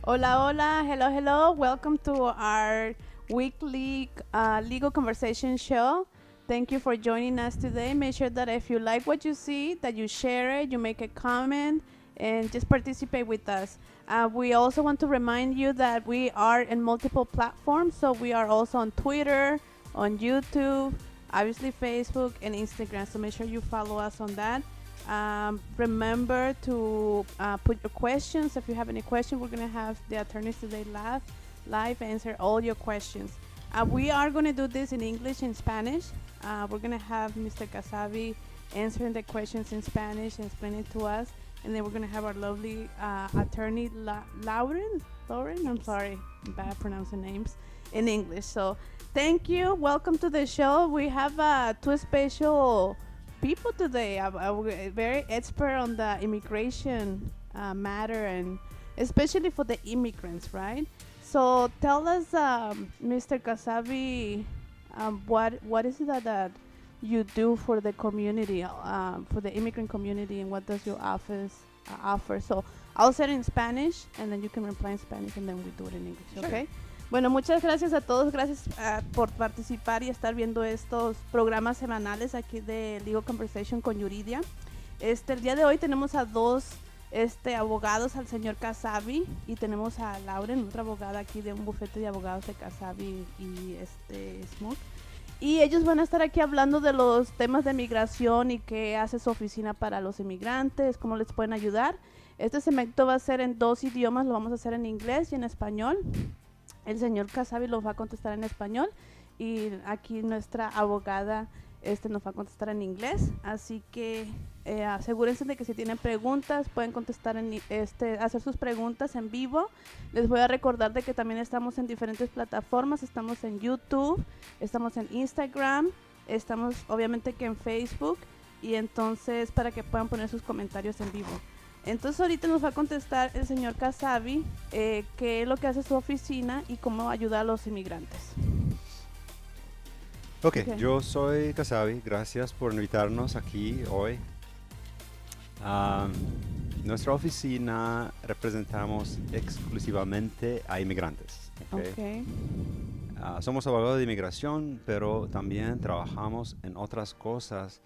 Hola, hola, hello, hello. Welcome to our weekly legal conversation show. Thank you for joining us today. Make sure that if you like what you see, that you share it, you make a comment, and just participate with us. We also want to remind you that we are in multiple platforms. So we are also on Twitter, on YouTube, obviously Facebook and Instagram. So make sure you follow us on that. Remember to put your questions. If you have any questions, we're going to have the attorneys today live answer all your questions. We are going to do this in English and Spanish. We're going to have Mr. Casavi answering the questions in Spanish and explain it to us. And then we're going to have our lovely attorney, Lauren, I'm sorry, I'm bad at pronouncing names, in English. So thank you. Welcome to the show. We have two special people today. I'm very expert on the immigration matter, and especially for the immigrants, right? So tell us, Mr. Kasavi, what is it that you do for the community, for the immigrant community, and what does your office offer? So I'll say it in Spanish, and then you can reply in Spanish, and then we do it in English, Sure. okay? Bueno, muchas gracias a todos, gracias por participar y estar viendo estos programas semanales aquí de Legal Conversation con Yuridia. El día de hoy tenemos a dos abogados, al señor Casavi, y tenemos a Lauren, otra abogada aquí de un bufete de abogados de Casavi y Smoke. Y ellos van a estar aquí hablando de los temas de migración y qué hace su oficina para los inmigrantes, cómo les pueden ayudar. Este segmento va a ser en dos idiomas, lo vamos a hacer en inglés y en español. El señor Casavi los va a contestar en español y aquí nuestra abogada nos va a contestar en inglés. Así que asegúrense de que si tienen preguntas pueden contestar hacer sus preguntas en vivo. Les voy a recordar de que también estamos en diferentes plataformas. Estamos en YouTube, estamos en Instagram, estamos obviamente que en Facebook, y entonces para que puedan poner sus comentarios en vivo. Entonces ahorita nos va a contestar el señor Casavi qué es lo que hace su oficina y cómo ayuda a los inmigrantes. Ok, yo soy Casavi, gracias por invitarnos aquí hoy. Nuestra oficina representamos exclusivamente a inmigrantes. Okay. Somos abogados de inmigración, pero también trabajamos en otras cosas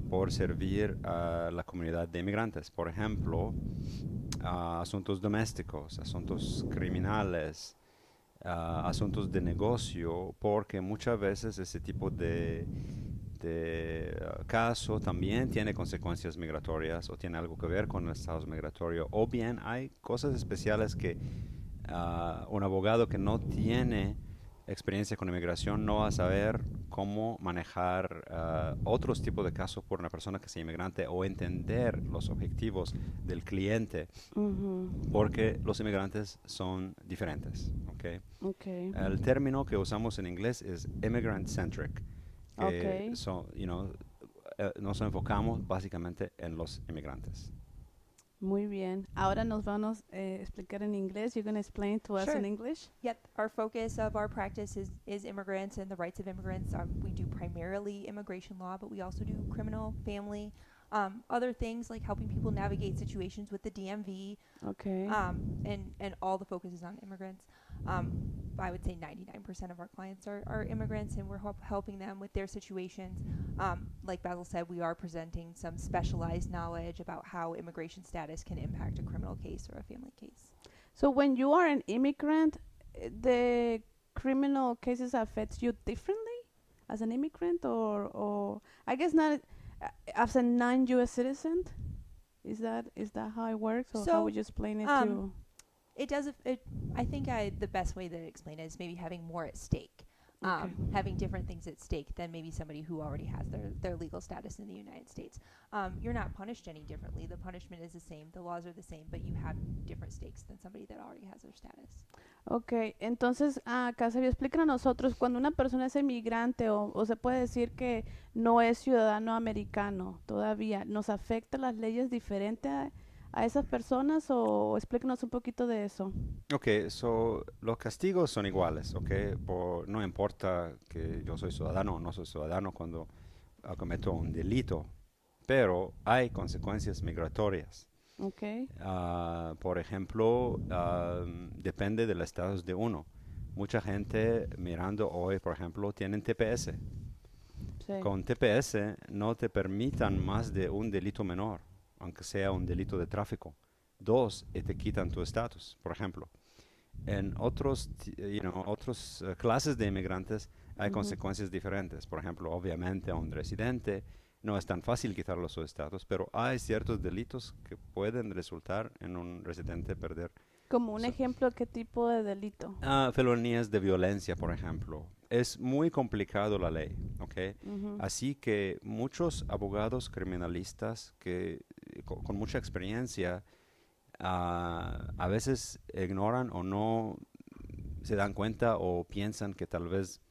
por servir a la comunidad de inmigrantes. Por ejemplo, asuntos domésticos, asuntos criminales, asuntos de negocio, porque muchas veces ese tipo de caso también tiene consecuencias migratorias o tiene algo que ver con el estado migratorio, o bien hay cosas especiales que un abogado que no tiene experiencia con inmigración no va a saber cómo manejar otros tipos de casos por una persona que sea inmigrante, o entender los objetivos del cliente, porque los inmigrantes son diferentes. Okay. El término que usamos en inglés es immigrant-centric, que nos enfocamos básicamente en los inmigrantes. Muy bien. Ahora nos vamos a explicar en inglés. You're going to explain to us Sure. in English? Yep, our focus of our practice is immigrants and the rights of immigrants. We do primarily immigration law, but we also do criminal, family, other things like helping people navigate situations with the DMV, Okay. and all the focus is on immigrants. I would say 99% of our clients are immigrants, and we're helping them with their situations. Like Basil said, we are presenting some specialized knowledge about how immigration status can impact a criminal case or a family case. So when you are an immigrant, the criminal cases affects you differently as an immigrant, or I guess not as a non-U.S. citizen. Is that how it works, or how So, would you explain it to? It does. I think the best way to explain it is maybe having more at stake, Okay. having different things at stake than maybe somebody who already has their legal status in the United States. You're not punished any differently. The punishment is the same. The laws are the same, but you have different stakes than somebody that already has their status. Ok, entonces, Casario, explícanos a nosotros, cuando una persona es emigrante o se puede decir que no es ciudadano americano todavía, ¿nos afecta las leyes diferentes a esas personas, o explícanos un poquito de eso? Ok, los castigos son iguales, no importa que yo soy ciudadano o no soy ciudadano cuando cometo un delito, pero hay consecuencias migratorias. Okay. Por ejemplo, depende del estatus de uno. Mucha gente mirando hoy, por ejemplo, tienen TPS. Sí. Con TPS no te permitan más de un delito menor, aunque sea un delito de tráfico. Dos, y te quitan tu estatus, por ejemplo. En otros clases de inmigrantes hay Ujú. consecuencias diferentes. Por ejemplo, obviamente a un residente no es tan fácil quitarle su estatus, pero hay ciertos delitos que pueden resultar en un residente perder. Como un So- ejemplo, ¿qué tipo de delito? Felonías de violencia, por ejemplo. Es muy complicado la ley, ¿ok? Ujú. Así que muchos abogados criminalistas con mucha experiencia a veces ignoran o no se dan cuenta o piensan que tal vez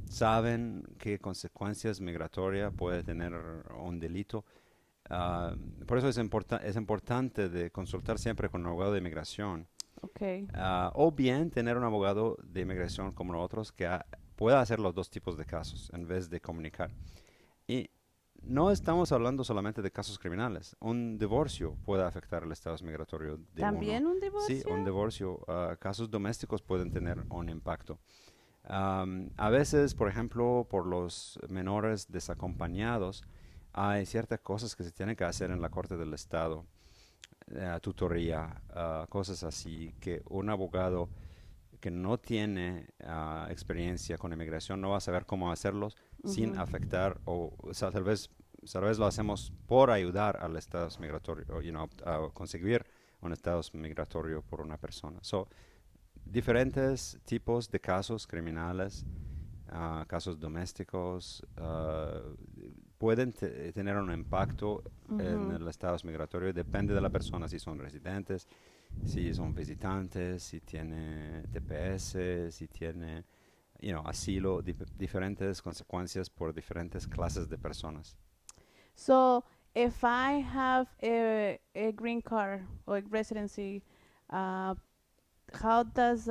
saben qué consecuencias migratorias puede tener un delito. Ah, por eso es importante de consultar siempre con un abogado de inmigración. Okay. O bien tener un abogado de inmigración como nosotros que pueda hacer los dos tipos de casos en vez de comunicar. Y no estamos hablando solamente de casos criminales. Un divorcio puede afectar el estatus migratorio de uno. ¿También un Sí, un divorcio? divorcio. Casos domésticos pueden tener un impacto. A veces, por ejemplo, por los menores desacompañados, hay ciertas cosas que se tienen que hacer en la Corte del Estado, tutoría, cosas así, que un abogado que no tiene experiencia con inmigración no va a saber cómo hacerlos sin Ujú. afectar o sea, tal vez lo hacemos por ayudar al estatus migratorio, a conseguir un estatus migratorio por una persona. So, diferentes tipos de casos criminales, casos domésticos, pueden tener un impacto en Ujú. el estatus migratorio. Depende de la persona, si son residentes, si son visitantes, si tiene TPS, si tiene asilo, diferentes consecuencias por diferentes clases de personas. So, if I have a green card or a residency, uh, how does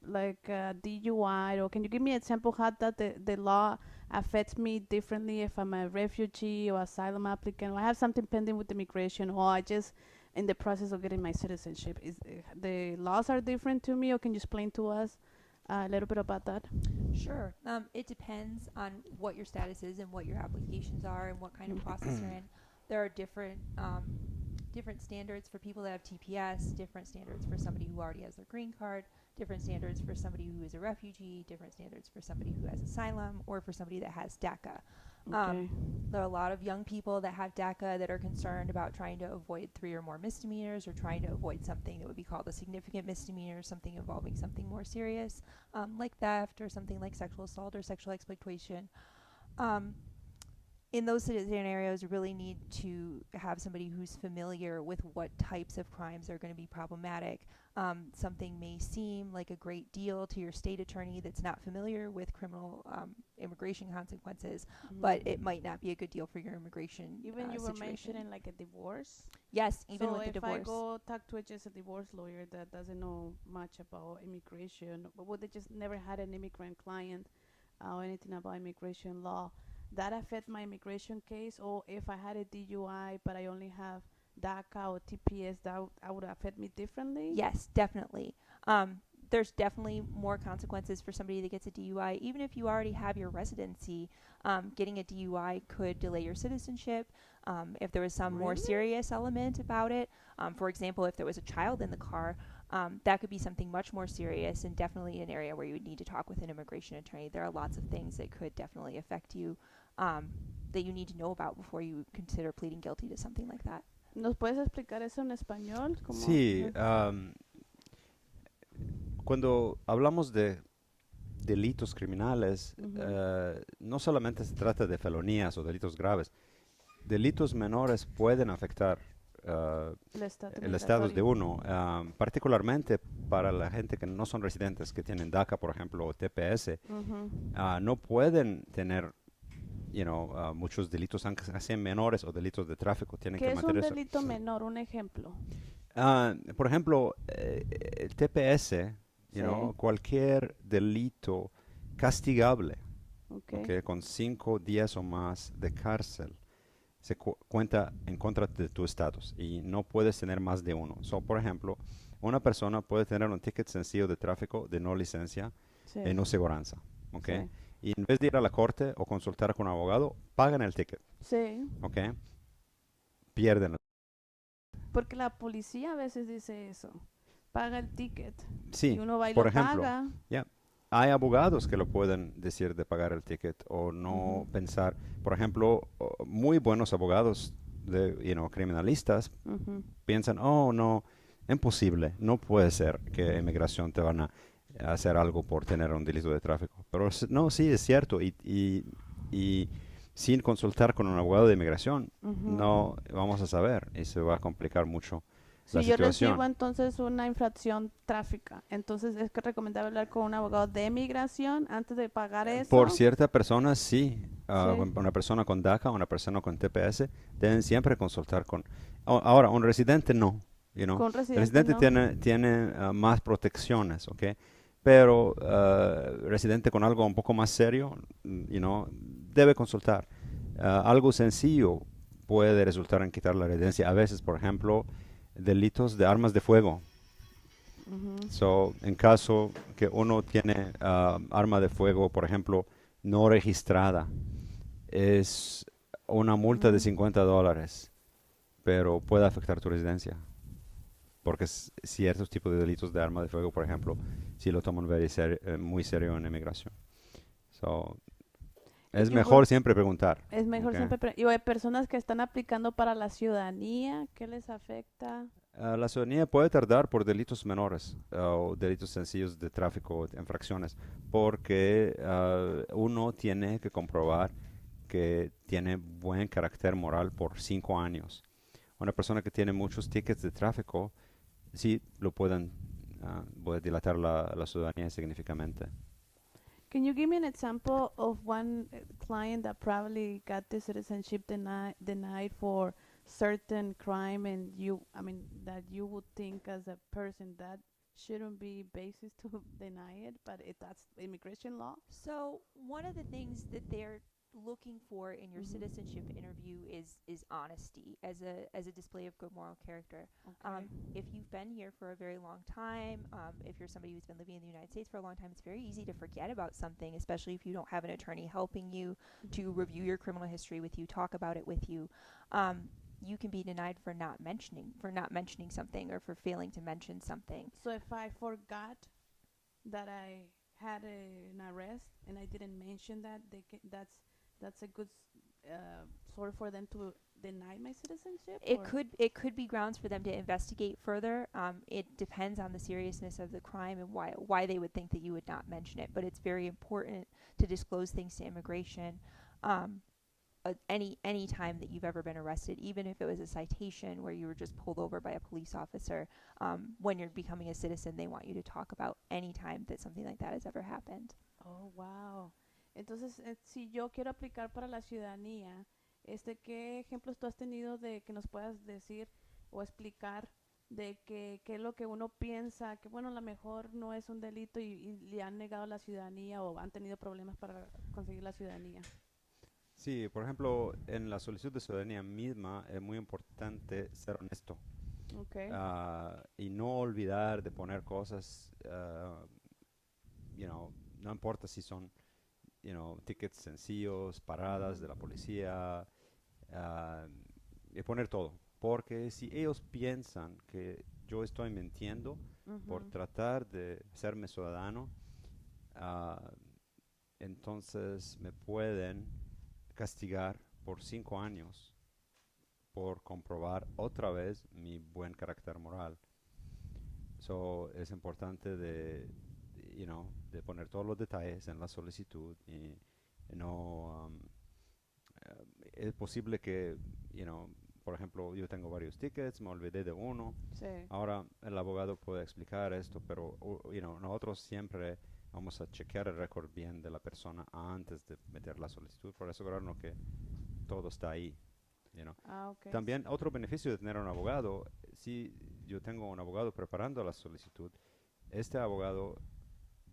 like DUI, or can you give me an example how that the law affects me differently if I'm a refugee or asylum applicant, or I have something pending with immigration, or I just in the process of getting my citizenship? Is the laws are different to me, or can you explain to us a little bit about that? Sure. It depends on what your status is and what your applications are and what kind of process you're in. There are different standards for people that have TPS, different standards for somebody who already has their green card, different standards for somebody who is a refugee, different standards for somebody who has asylum, or for somebody that has DACA. Okay. There are a lot of young people that have DACA that are concerned about trying to avoid 3 or more misdemeanors, or trying to avoid something that would be called a significant misdemeanor, something involving something more serious, like theft or something like sexual assault or sexual exploitation. Um, in those scenarios, you really need to have somebody who's familiar with what types of crimes are going to be problematic. Something may seem like a great deal to your state attorney that's not familiar with criminal immigration consequences, but it might not be a good deal for your immigration Even you were situation. mentioning like a divorce. Yes, even So with the if I divorce. go talk to just a divorce lawyer that doesn't know much about immigration, but would they just never had an immigrant client or anything about immigration law, that affect my immigration case? Or if I had a DUI but I only have DACA or TPS, that would affect me differently? Yes, definitely. There's definitely more consequences for somebody that gets a DUI. Even if you already have your residency, getting a DUI could delay your citizenship. If there was some more Really? serious element about it, for example, if there was a child in the car, that could be something much more serious, and definitely an area where you would need to talk with an immigration attorney. There are lots of things that could definitely affect you, that you need to know about before you consider pleading guilty to something like that. ¿Nos puedes explicar eso en español? Sí, cuando hablamos de delitos criminales, Ujú. no solamente se trata de felonías o delitos graves, delitos menores pueden afectar El estatus el estatus de migratorio. uno, particularmente para la gente que no son residentes, que tienen DACA, por ejemplo, o TPS, Ujú. no pueden tener muchos delitos, aunque sean menores o delitos de tráfico, tienen ¿Qué que es un mantener eso. delito menor? Un ejemplo. Por ejemplo, el TPS, Sí. cualquier delito castigable, Ok. con 5 días o más de cárcel, cuenta en contra de tu estatus y no puedes tener más de uno. So, por ejemplo, una persona puede tener un ticket sencillo de tráfico de no licencia Sí, y no seguranza, ¿ok? sí, Y en vez de ir a la corte o consultar con un abogado, pagan el ticket, sí. ¿ok? Pierden. Porque la policía a veces dice eso. Paga el ticket. Y Sí, uno va y por lo ejemplo, paga. ya, hay abogados que lo pueden decir de pagar el ticket o Ujú, no pensar. Por ejemplo, muy buenos abogados de, criminalistas ujú. piensan, oh, no, imposible, no puede ser que inmigración te van a hacer algo por tener un delito de tráfico. Pero no, sí, es cierto. Y sin consultar con un abogado de inmigración, Ujú. no vamos a saber y se va a complicar mucho la Si yo recibo situación. entonces una infracción tráfica, entonces es que recomendable hablar con un abogado de migración antes de pagar Por eso. ciertas personas, sí. Sí, Una persona con DACA, una persona con TPS, deben siempre consultar con... Ahora, un residente no, con El residentes residente no. tiene más protecciones, ¿ok? Pero residente con algo un poco más serio, debe consultar. Algo sencillo puede resultar en quitar la residencia. A veces, por ejemplo, delitos de armas de fuego. Ujú. So, en caso que uno tiene arma de fuego, por ejemplo, no registrada, es una multa de Mm. $50, pero puede afectar tu residencia. Porque ciertos tipos de delitos de arma de fuego, por ejemplo, si lo toman muy serio en inmigración. So, es You would, mejor siempre preguntar. es mejor Okay. siempre. Y hay personas que están aplicando para la ciudadanía, ¿qué les afecta? La ciudadanía puede tardar por delitos menores o delitos sencillos de tráfico, de infracciones, porque uno tiene que comprobar que tiene buen carácter moral por 5 años. Una persona que tiene muchos tickets de tráfico, sí lo puede dilatar la ciudadanía significativamente. Can you give me an example of one client that probably got the citizenship denied for certain crime, and I mean, that you would think as a person that shouldn't be basis to deny it, but that's immigration law? So one of the things that they're looking for in your Mhm. citizenship interview is honesty as a display of good moral character. Okay. If you've been here for a very long time, if you're somebody who's been living in the United States for a long time, it's very easy to forget about something, especially if you don't have an attorney helping you to review your criminal history with you, talk about it with you. You can be denied for not mentioning something or for failing to mention something. So if I forgot that I had an arrest and I didn't mention that, that's a good sort for them to deny my citizenship, or It could be grounds for them to investigate further. It depends on the seriousness of the crime and why they would think that you would not mention it. But it's very important to disclose things to immigration. Um, any time that you've ever been arrested, even if it was a citation where you were just pulled over by a police officer, when you're becoming a citizen, they want you to talk about any time that something like that has ever happened. oh, wow. Entonces, si yo quiero aplicar para la ciudadanía, ¿qué ejemplos tú has tenido de que nos puedas decir o explicar de que qué es lo que uno piensa, que bueno, a lo mejor no es un delito y le han negado la ciudadanía o han tenido problemas para conseguir la ciudadanía? Sí, por ejemplo, en la solicitud de ciudadanía misma es muy importante ser honesto Okay. y no olvidar de poner cosas, no importa si son, tickets sencillos, paradas de la policía, ah, y poner todo. Porque si ellos piensan que yo estoy mintiendo por Ujú. tratar de serme ciudadano, ah, entonces me pueden castigar por 5 años por comprobar otra vez mi buen carácter moral. So, es importante de poner todos los detalles en la solicitud y no es posible que, por ejemplo, yo tengo varios tickets, me olvidé de uno. Sí. Ahora el abogado puede explicar esto, pero nosotros siempre vamos a chequear el récord bien de la persona antes de meter la solicitud, por asegurarnos que todo está ahí. you know. Ah, okay. También otro beneficio de tener un abogado, si yo tengo un abogado preparando la solicitud, este abogado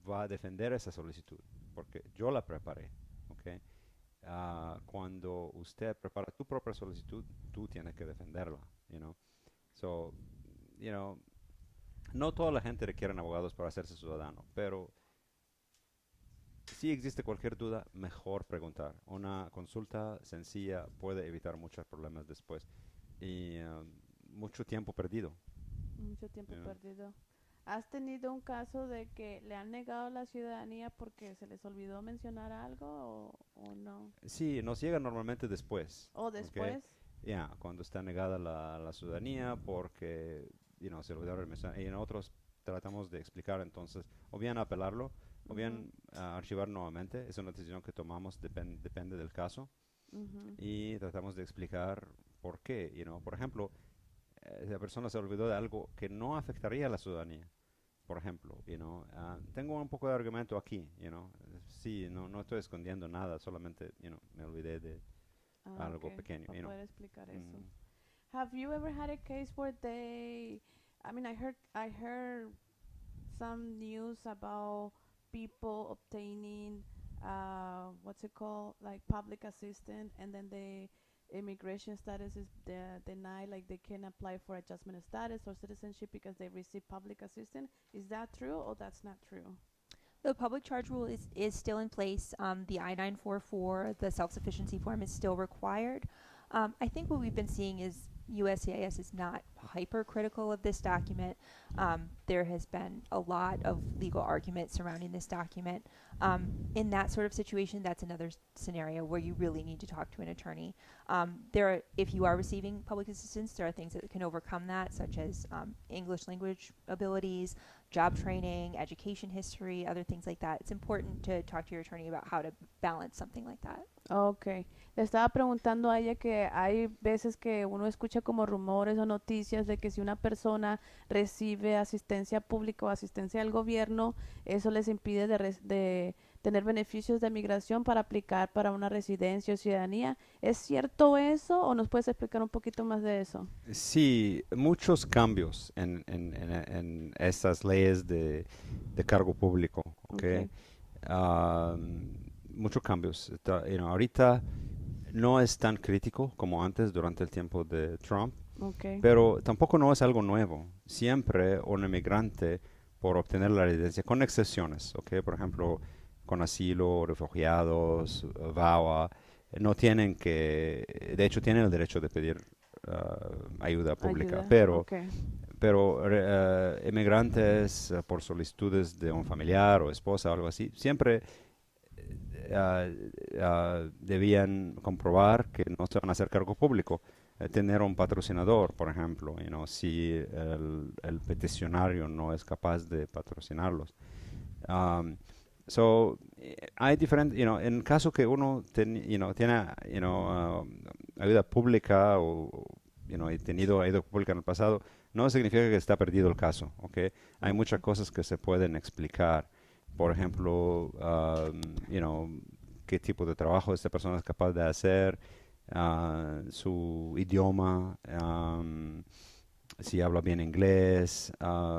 va a defender esa solicitud, porque yo la preparé, ¿ok? cuando usted prepara tu propia solicitud, tú tienes que defenderla, you know. So, you know, no toda la gente requiere abogados para hacerse ciudadano, pero si existe cualquier duda, mejor preguntar. Una consulta sencilla puede evitar muchos problemas después y mucho tiempo perdido. Mucho tiempo you know. perdido. ¿Has tenido un caso de que le han negado la ciudadanía porque se les olvidó mencionar algo o no? Sí, nos llega normalmente después. ¿O ¿ok? después? Ya, cuando está negada la ciudadanía porque se olvidaron de mencionar. Y nosotros tratamos de explicar entonces, o bien apelarlo, o Ujú, bien archivar nuevamente. Es una decisión que tomamos, depende del caso. ujú. Y tratamos de explicar por qué. Por ejemplo, la persona se olvidó de algo que no afectaría a la ciudadanía. Por ejemplo, tengo un poco de argumento aquí, sí, no estoy escondiendo nada, solamente, me olvidé de Ah, algo ok, pequeño, para poder explicar eso. Mm. Have you ever had a case where I mean, I heard some news about people obtaining, what's it called, like public assistance, and then the immigration status is denied, like they can apply for adjustment of status or citizenship because they receive public assistance. Is that true or that's not true? The public charge rule is still in place. The I-944, the self-sufficiency form, is still required. I think what we've been seeing is USCIS is not hypercritical of this document. There has been a lot of legal argument surrounding this document. In that sort of situation, that's another scenario where you really need to talk to an attorney. If you are receiving public assistance, there are things that can overcome that, such as English language abilities, job training, education history, other things like that. It's important to talk to your attorney about how to balance something like that. Okay. Le estaba preguntando a ella que hay veces que uno escucha como rumores o noticias de que si una persona recibe asistencia pública o asistencia del gobierno, eso les impide de tener beneficios de migración para aplicar para una residencia o ciudadanía. ¿Es cierto eso o nos puedes explicar un poquito más de eso? Sí, muchos cambios en estas leyes de cargo público, ¿ok? Okay. Muchos cambios. Ahorita no es tan crítico como antes durante el tiempo de Trump, Okay. pero tampoco no es algo nuevo. Siempre un inmigrante por obtener la residencia, con excepciones, ¿ok? Por ejemplo, con asilo, refugiados, VAWA, no tienen de hecho tienen el derecho de pedir ayuda pública, Ayuda. pero Okay. Inmigrantes por solicitudes de un familiar o esposa o algo así, siempre debían comprobar que no se van a hacer cargo público. Tener un patrocinador, por ejemplo, si el peticionario no es capaz de patrocinarlos. Hay diferentes, en caso que uno tiene, ayuda pública he tenido ayuda pública en el pasado, no significa que está perdido el caso, ¿ok? Hay muchas cosas que se pueden explicar. Por ejemplo, qué tipo de trabajo esta persona es capaz de hacer, su idioma, si habla bien inglés,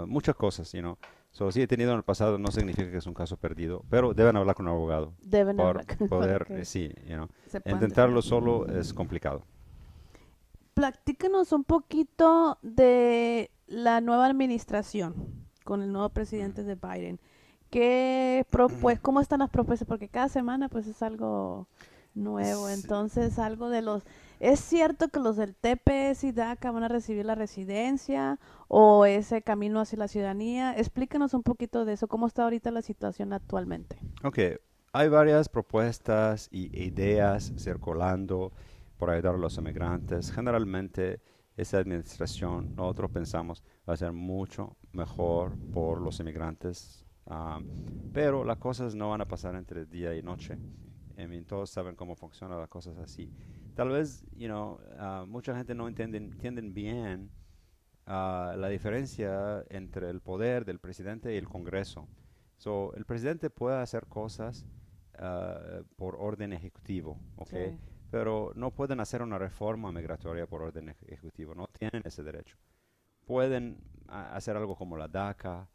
muchas cosas, si he tenido en el pasado no significa que es un caso perdido, pero deben hablar con un abogado Deben por hablar. poder, Okay. sí, Se pueden intentarlo defender. solo es complicado. Platícanos un poquito de la nueva administración con el nuevo presidente de Biden. ¿Cómo están las propuestas? Porque cada semana pues es algo nuevo. Sí. Entonces, algo de ¿es cierto que los del TPS y DACA van a recibir la residencia o ese camino hacia la ciudadanía? Explícanos un poquito de eso. ¿Cómo está ahorita la situación actualmente? Ok, hay varias propuestas y ideas circulando por ayudar a los inmigrantes. Generalmente, esta administración, nosotros pensamos, va a ser mucho mejor por los inmigrantes, pero las cosas no van a pasar entre día y noche. Todos saben cómo funcionan las cosas así. Tal vez, mucha gente no entienden bien la diferencia entre el poder del presidente y el Congreso. El presidente puede hacer cosas por orden ejecutivo, ¿ok? Sí. Pero no pueden hacer una reforma migratoria por orden ejecutivo, no tienen ese derecho. Pueden hacer algo como la DACA,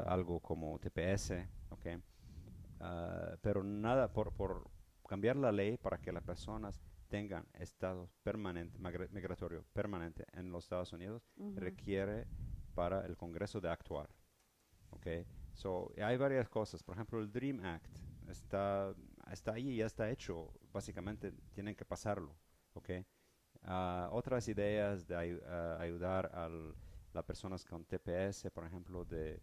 algo como TPS, ¿ok? Pero nada cambiar la ley para que las personas tengan estado permanente, migratorio permanente en los Estados Unidos, requiere para el Congreso de actuar. Okay. So, hay varias cosas. Por ejemplo, el Dream Act está ahí, ya está hecho. Básicamente tienen que pasarlo. Okay. Otras ideas de ayudar a las personas con TPS, por ejemplo, de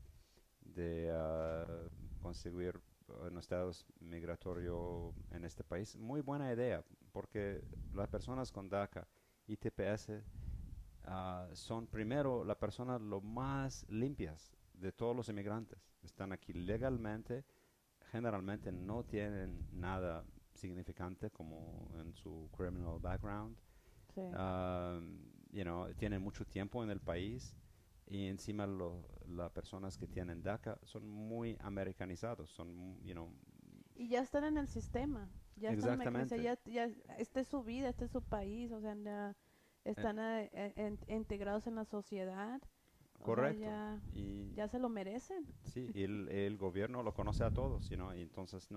conseguir un estatus migratorio en este país. Muy buena idea, porque las personas con DACA y TPS son primero las personas lo más limpias de todos los inmigrantes. Están aquí legalmente, generalmente no tienen nada significante como en su criminal background. Sí. Tienen mucho tiempo en el país y encima las personas que tienen DACA son muy americanizados, Y ya están en el sistema. Ya están exactamente. ya esta es su vida, este es su país, o sea, ya están integrados en la sociedad. Correcto. O sea, Y ya se lo merecen. sí, y el gobierno lo conoce a todos, y entonces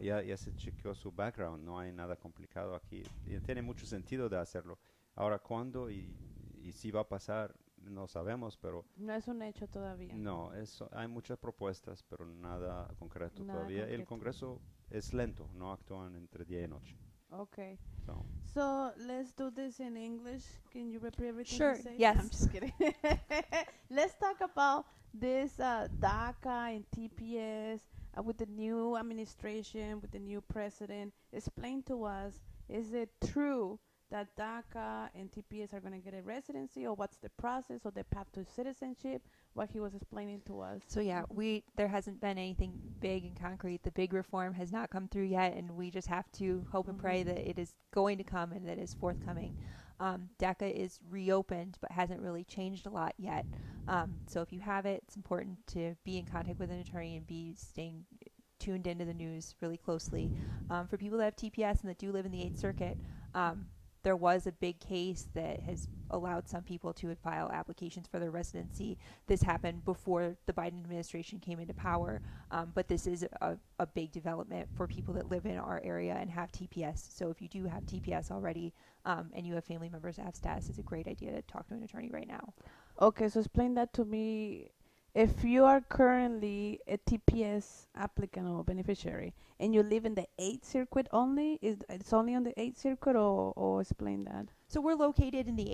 ya se chequeó su background, no hay nada complicado aquí. Y tiene mucho sentido de hacerlo. Ahora, ¿cuándo y si va a pasar? No sabemos, pero No es un hecho todavía. no, hay muchas propuestas, pero nada concreto Nada todavía. El concreto. Congreso es lento, no actúan entre día y noche. Okay. So, So let's do this in English. Can you repeat everything Sure, you say? yes. I'm just kidding. Let's talk about this DACA and TPS with the new administration, with the new president. Explain to us, is it true that DACA and TPS are going to get a residency, or what's the process or the path to citizenship? What he was explaining to us. So yeah, there hasn't been anything big and concrete. The big reform has not come through yet, and we just have to hope and pray that it is going to come and that it is forthcoming. DACA is reopened, but hasn't really changed a lot yet. So if you have it, it's important to be in contact with an attorney and be staying tuned into the news really closely. For people that have TPS and that do live in the 8th Circuit, there was a big case that has allowed some people to file applications for their residency. This happened before the Biden administration came into power, but this is a big development for people that live in our area and have TPS. So if you do have TPS already and you have family members that have status, it's a great idea to talk to an attorney right now. Okay, so explain that to me. If you are currently a TPS applicant or beneficiary and you live in the 8th Circuit only, it's only on the 8th Circuit, or explain that? So we're located in the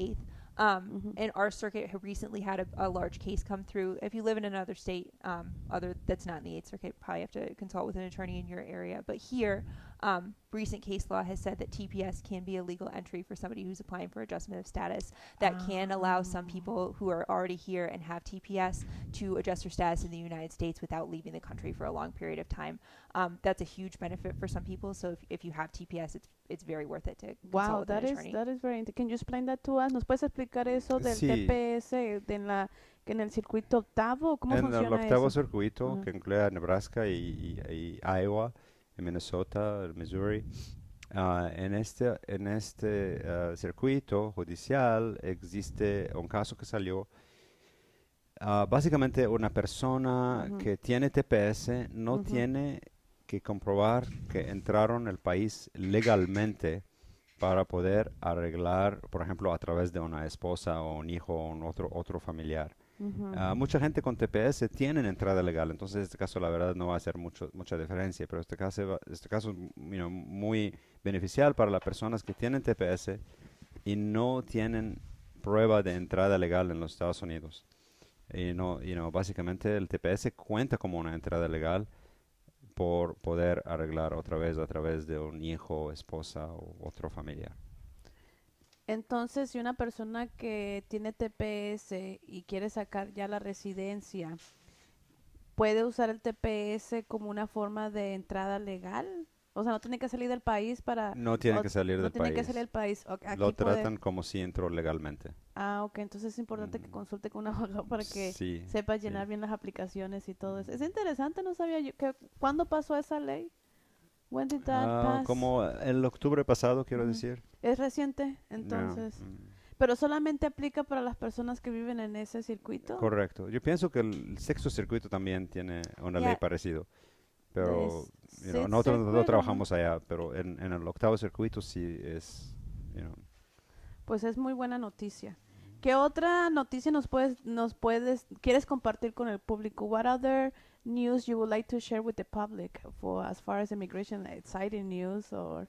8th, and our circuit recently had a large case come through. If you live in another state other that's not in the 8th Circuit, probably have to consult with an attorney in your area. But here, recent case law has said that TPS can be a legal entry for somebody who's applying for adjustment of status. That can allow some people who are already here and have TPS to adjust their status in the United States without leaving the country for a long period of time. That's a huge benefit for some people. So if you have TPS, it's very worth it to consult with an attorney. That is very interesting. Can you explain that to us? ¿Nos puedes explicar eso del Sí. TPS que en el circuito octavo? ¿Cómo en funciona el octavo eso? circuito, que incluye a Nebraska y Iowa, y Minnesota, Missouri, en este circuito judicial existe un caso que salió. Básicamente una persona que tiene TPS no tiene que comprobar que entraron al país legalmente para poder arreglar, por ejemplo, a través de una esposa o un hijo o un otro familiar. Mucha gente con TPS tienen entrada legal, entonces en este caso la verdad no va a hacer mucha diferencia, pero este caso es muy beneficial para las personas que tienen TPS y no tienen prueba de entrada legal en los Estados Unidos. Básicamente el TPS cuenta como una entrada legal por poder arreglar otra vez a través de un hijo, esposa o otro familiar. Entonces, si una persona que tiene TPS y quiere sacar ya la residencia, ¿puede usar el TPS como una forma de entrada legal? O sea, no tiene que salir del país para... No tiene que salir del No tiene país. que salir del país. Aquí Lo puede- tratan como si entró legalmente. Ok, entonces es importante que consulte con un abogado para que Sí, sepa llenar sí. bien las aplicaciones y todo eso. Es interesante, no sabía yo. ¿Cuándo pasó esa ley? When did that pass? Como el octubre pasado, quiero decir. Es reciente, entonces. No, Pero solamente aplica para las personas que viven en ese circuito. correcto. Yo pienso que el sexto circuito también tiene una ley Yeah. parecida. Pero, nosotros no trabajamos allá, pero en el octavo circuito sí es, you know. Pues es muy buena noticia. ¿Qué otra noticia quieres compartir con el público? What other news you would like to share with the public for as far as immigration exciting news or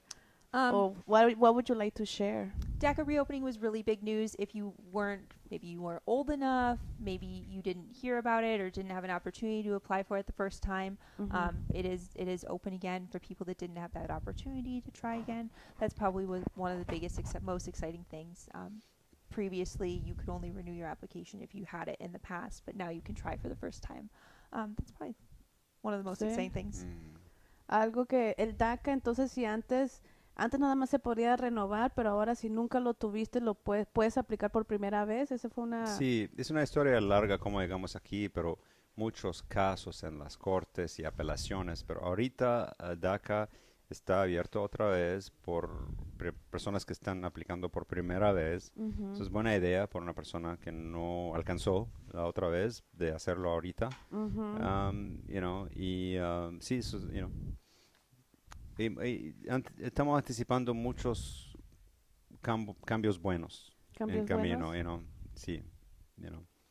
what would you like to share? DACA reopening was really big news. If maybe you weren't old enough, maybe you didn't hear about it or didn't have an opportunity to apply for it the first time. It is open again for people that didn't have that opportunity to try again. That's probably one of the biggest, most exciting things. Previously, you could only renew your application if you had it in the past, but now you can try for the first time. That's probably one of the most exciting things. Algo que el DACA, entonces si antes nada más se podía renovar, pero ahora si nunca lo tuviste, lo puedes aplicar por primera vez. Esa fue una... Sí, es una historia larga como llegamos aquí, pero muchos casos en las cortes y apelaciones, pero ahorita DACA está abierto otra vez por personas que están aplicando por primera vez. Eso es buena idea por una persona que no alcanzó la otra vez de hacerlo ahorita. Sí, estamos anticipando muchos cambios buenos en camino, sí,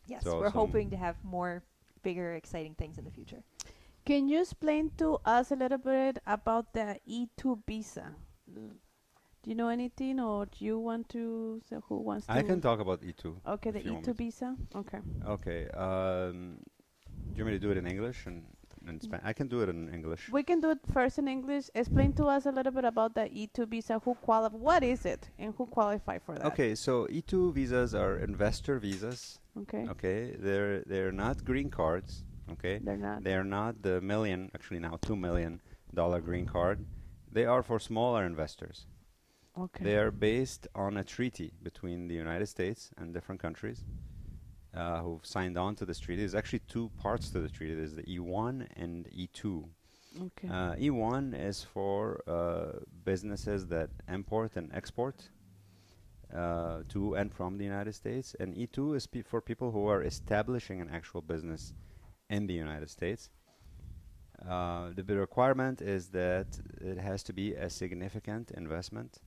Yes, we're hoping to have more bigger, exciting things in the future. Can you explain to us a little bit about the E2 visa? Do you know anything, or do you want to? So who wants to? I can talk about E2. Okay, the E2 visa. Okay. Okay. Do you want me to do it in English and Spanish? I can do it in English. We can do it first in English. Explain to us a little bit about the E2 visa. What is it, and who qualify for that? Okay, so E2 visas are investor visas. Okay. Okay, they're not green cards. Okay, They're not. They're not the actually now $2 million green card. They are for smaller investors. Okay. They are based on a treaty between the United States and different countries who've signed on to this treaty. There's actually two parts to the treaty. There's the E1 and E2. Okay. E1 is for businesses that import and export to and from the United States, and E2 is for people who are establishing an actual business in the United States. The requirement is that it has to be a significant investment,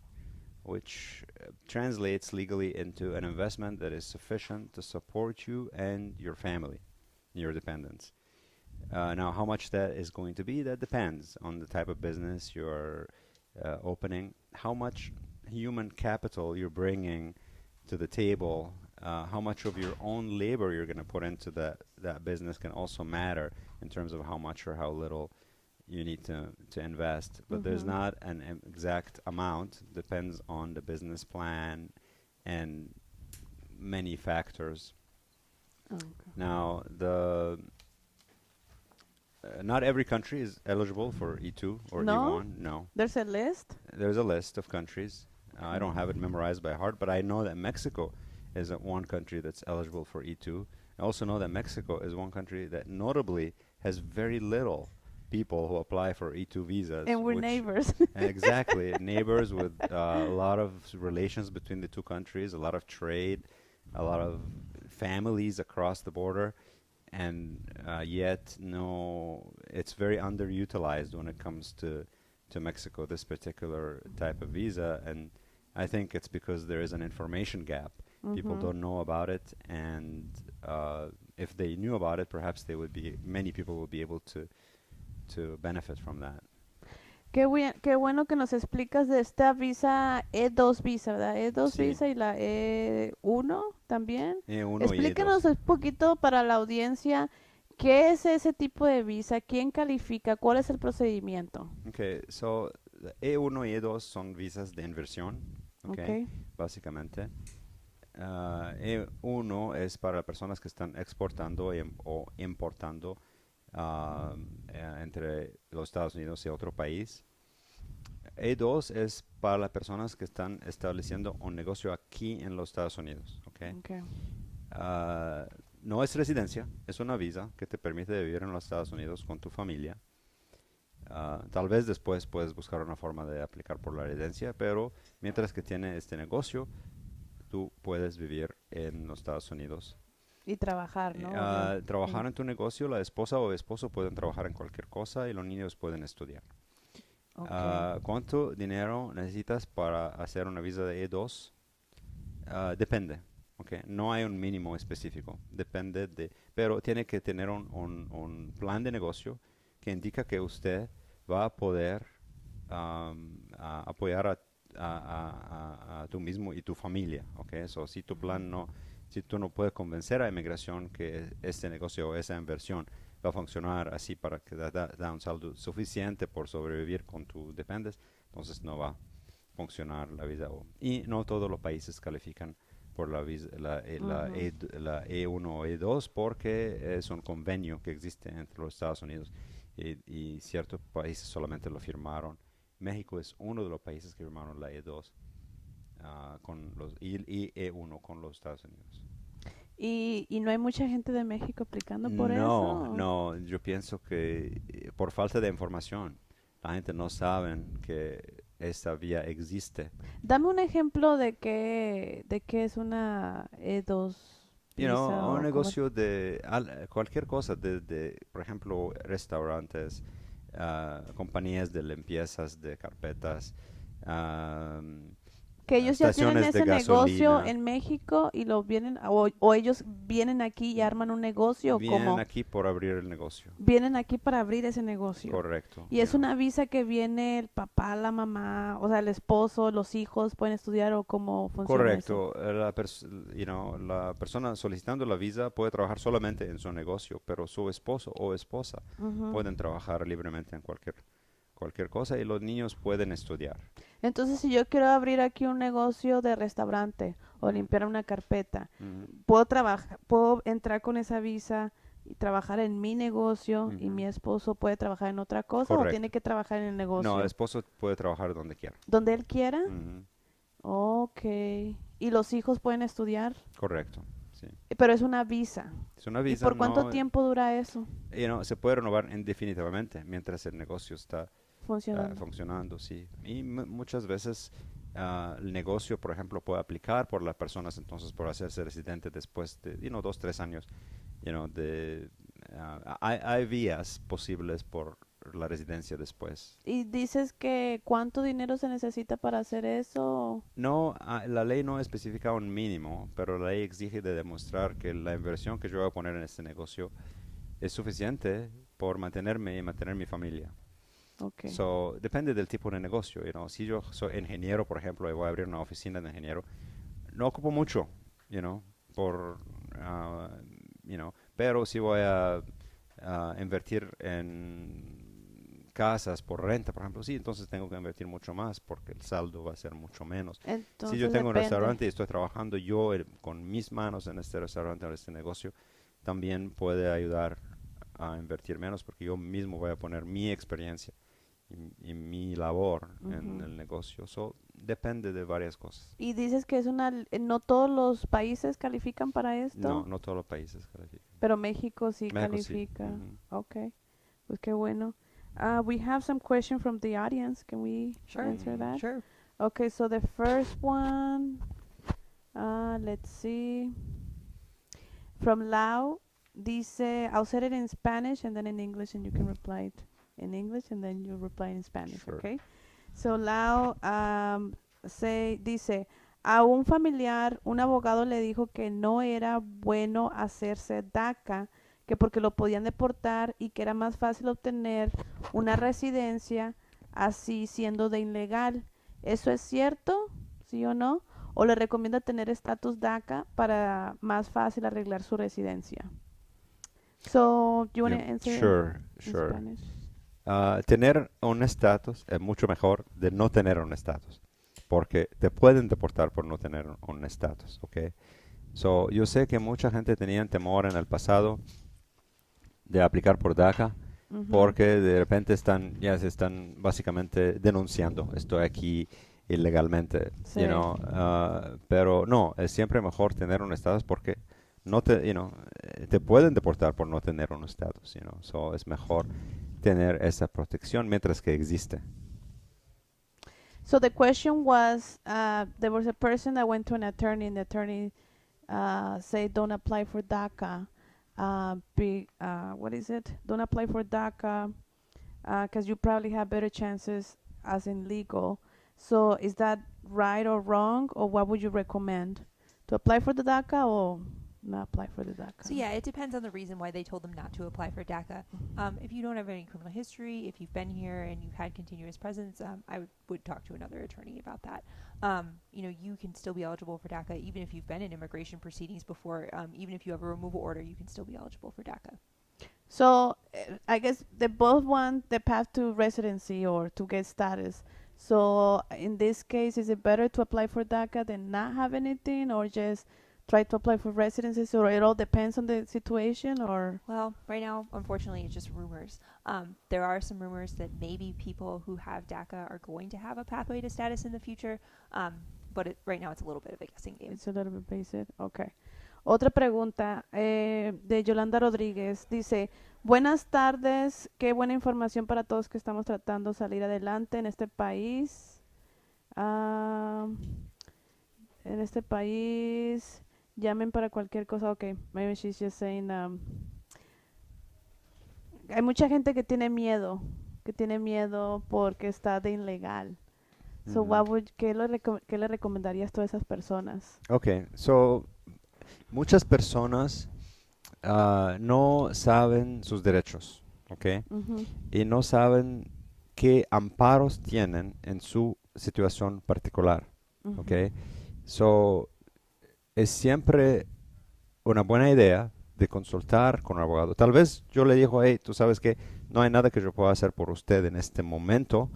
which translates legally into an investment that is sufficient to support you and your family, your dependents. Now, how much that is going to be, that depends on the type of business you're opening, how much human capital you're bringing to the table, how much of your own labor you're going to put into that business can also matter in terms of how much or how little you need to invest. But there's not an exact amount. Depends on the business plan and many factors. Okay. Now, not every country is eligible for E2 or No? E1. No. There's a list. There's a list of countries. I don't have it memorized by heart, but I know that Mexico is one country that's eligible for E2. I also know that Mexico is one country that notably has very little people who apply for E2 visas. And we're neighbors. Exactly. Neighbors with a lot of relations between the two countries, a lot of trade, a lot of families across the border. And yet, no, it's very underutilized when it comes to Mexico, this particular type of visa. And I think it's because there is an information gap. People don't know about it, and if they knew about it, perhaps many people would be able to benefit from that. Qué bueno que nos explicas de esta visa E2 visa, ¿verdad? E2 Sí. visa y la E1 también. E1 y Explícanos E2. un poquito para la audiencia qué es ese tipo de visa, quién califica, cuál es el procedimiento. Okay, so the E1 y E2 son visas de inversión, okay, básicamente. E1 es para personas que están exportando o importando entre los Estados Unidos y otro país. E2 es para las personas que están estableciendo un negocio aquí en los Estados Unidos. Okay. No es residencia, es una visa que te permite vivir en los Estados Unidos con tu familia. Tal vez después puedes buscar una forma de aplicar por la residencia, pero mientras que tiene este negocio, tú puedes vivir en los Estados Unidos. Y trabajar, ¿no? Trabajar en tu negocio, la esposa o esposo pueden trabajar en cualquier cosa y los niños pueden estudiar. Okay. ¿Cuánto dinero necesitas para hacer una visa de E2? Depende. Okay. No hay un mínimo específico. Depende pero tiene que tener un plan de negocio que indica que usted va a poder apoyar a tú mismo y tu familia. Okay. So, si tu plan si tú no puedes convencer a inmigración que este negocio o esa inversión va a funcionar así para que da un saldo suficiente por sobrevivir con tu dependes, entonces no va a funcionar la visa. Y no todos los países califican por la visa, la E1 o E2 porque es un convenio que existe entre los Estados Unidos y ciertos países solamente lo firmaron. México es uno de los países que firmaron la E2 y E1 con los Estados Unidos. Y no hay mucha gente de México aplicando por No, eso. no, yo pienso que por falta de información, la gente no sabe que esta vía existe. Dame un ejemplo de qué es una E2 You know, visa un o cómo. negocio de cualquier cosa, por ejemplo, restaurantes, compañías de limpiezas de carpetas, Que ellos ya tienen estaciones de ese negocio gasolina. en México y lo vienen, o ellos vienen aquí y arman un negocio, o Vienen cómo. aquí por abrir el negocio. Vienen aquí para abrir ese negocio. Correcto. Y es una visa que viene el papá, la mamá, o sea, el esposo, los hijos pueden estudiar o cómo funciona eso. Correcto. La persona solicitando la visa puede trabajar solamente en su negocio, pero su esposo o esposa Ujú. pueden trabajar libremente en cualquier cosa y los niños pueden estudiar. Entonces, si yo quiero abrir aquí un negocio de restaurante o limpiar una carpeta, Ujú, puedo entrar con esa visa y trabajar en mi negocio y mi ujú. esposo puede trabajar en otra cosa o tiene Correcto. que trabajar en el No, el negocio esposo puede trabajar donde quiera. donde él quiera. Ujú, Ok. Y los hijos pueden estudiar, correcto. Sí. pero es una visa. Es una ¿Y visa, por cuánto no, tiempo dura eso se puede renovar indefinitivamente mientras el negocio está funcionando? funcionando, sí. Y muchas veces el negocio, por ejemplo, puede aplicar por las personas entonces por hacerse residente después de, 2, 3 años, hay vías posibles por la residencia después. Y dices que cuánto dinero se necesita para hacer eso. No, la ley no especifica un mínimo, pero la ley exige de demostrar que la inversión que yo voy a poner en este negocio es suficiente por mantenerme y mantener mi familia. Ok. So, depende del tipo de negocio. Si yo soy ingeniero, por ejemplo, y voy a abrir una oficina de ingeniero, no ocupo mucho, you know, por, ah, pero si voy a invertir en casas por renta, por ejemplo, sí, entonces tengo que invertir mucho más porque el saldo va a ser mucho menos. Si yo Entonces tengo un depende. restaurante y estoy trabajando yo con mis manos en este restaurante o en este negocio, también puede ayudar a invertir menos porque yo mismo voy a poner mi experiencia y mi labor en Ujú. el negocio. Depende de varias cosas. Y dices que no todos los países califican para esto, No, no todos los países califican. pero México sí México sí. califica. Ujú. Okay, pues qué bueno. We have some questions from the audience. Can we Sure. answer that? Sure. Okay, so the first one, let's see, from Lau, dice, I'll say it in Spanish and then in English, and you can reply it in English, and then you reply in Spanish, Sure. okay? So Lau dice, a un familiar, un abogado le dijo que no era bueno hacerse DACA, que porque lo podían deportar y que era más fácil obtener una residencia así siendo de ilegal. ¿Eso es cierto? ¿Sí o no? ¿O le recomienda tener estatus DACA para más fácil arreglar su residencia? So, do you want to Yep. answer Sure, in sure. Spanish? Tener un estatus es mucho mejor de no tener un estatus, porque te pueden deportar por no tener un estatus, ¿ok? So, yo sé que mucha gente tenía temor en el pasado de aplicar por DACA, Ujú. porque de repente se están básicamente denunciando, estoy aquí ilegalmente, Sí. pero no, es siempre mejor tener un estatus porque no te pueden deportar por no tener un estatus, so es mejor tener esa protección mientras que existe. So the question was, there was a person that went to an attorney, and the attorney say don't apply for DACA. What is it? Don't apply for DACA because you probably have better chances as in legal. So is that right or wrong, or what would you recommend? To apply for the DACA or not apply for the DACA? So yeah, it depends on the reason why they told them not to apply for DACA. If you don't have any criminal history, if you've been here and you've had continuous presence, I would talk to another attorney about that. You can still be eligible for DACA even if you've been in immigration proceedings before. Even if you have a removal order, you can still be eligible for DACA. So I guess they both want the path to residency or to get status. So in this case, is it better to apply for DACA than not have anything, or just try to apply for residency? Or it all depends on the situation, or? Well, right now, unfortunately, it's just rumors. There are some rumors that maybe people who have DACA are going to have a pathway to status in the future, but right now it's a little bit of a guessing game. It's a little bit basic. Okay. Otra pregunta de Yolanda Rodríguez. Dice, buenas tardes, qué buena información para todos que estamos tratando de salir adelante en este país. Llamen para cualquier cosa. Ok, maybe she's just saying, hay mucha gente que tiene miedo porque está de ilegal. So, ¿qué le recomendarías a todas esas personas? Okay, so muchas personas no saben sus derechos, ¿ok? Y no saben qué amparos tienen en su situación particular, ¿ok? So, es siempre una buena idea de consultar con un abogado. Tal vez yo le digo, hey, tú sabes que no hay nada que yo pueda hacer por usted en este momento,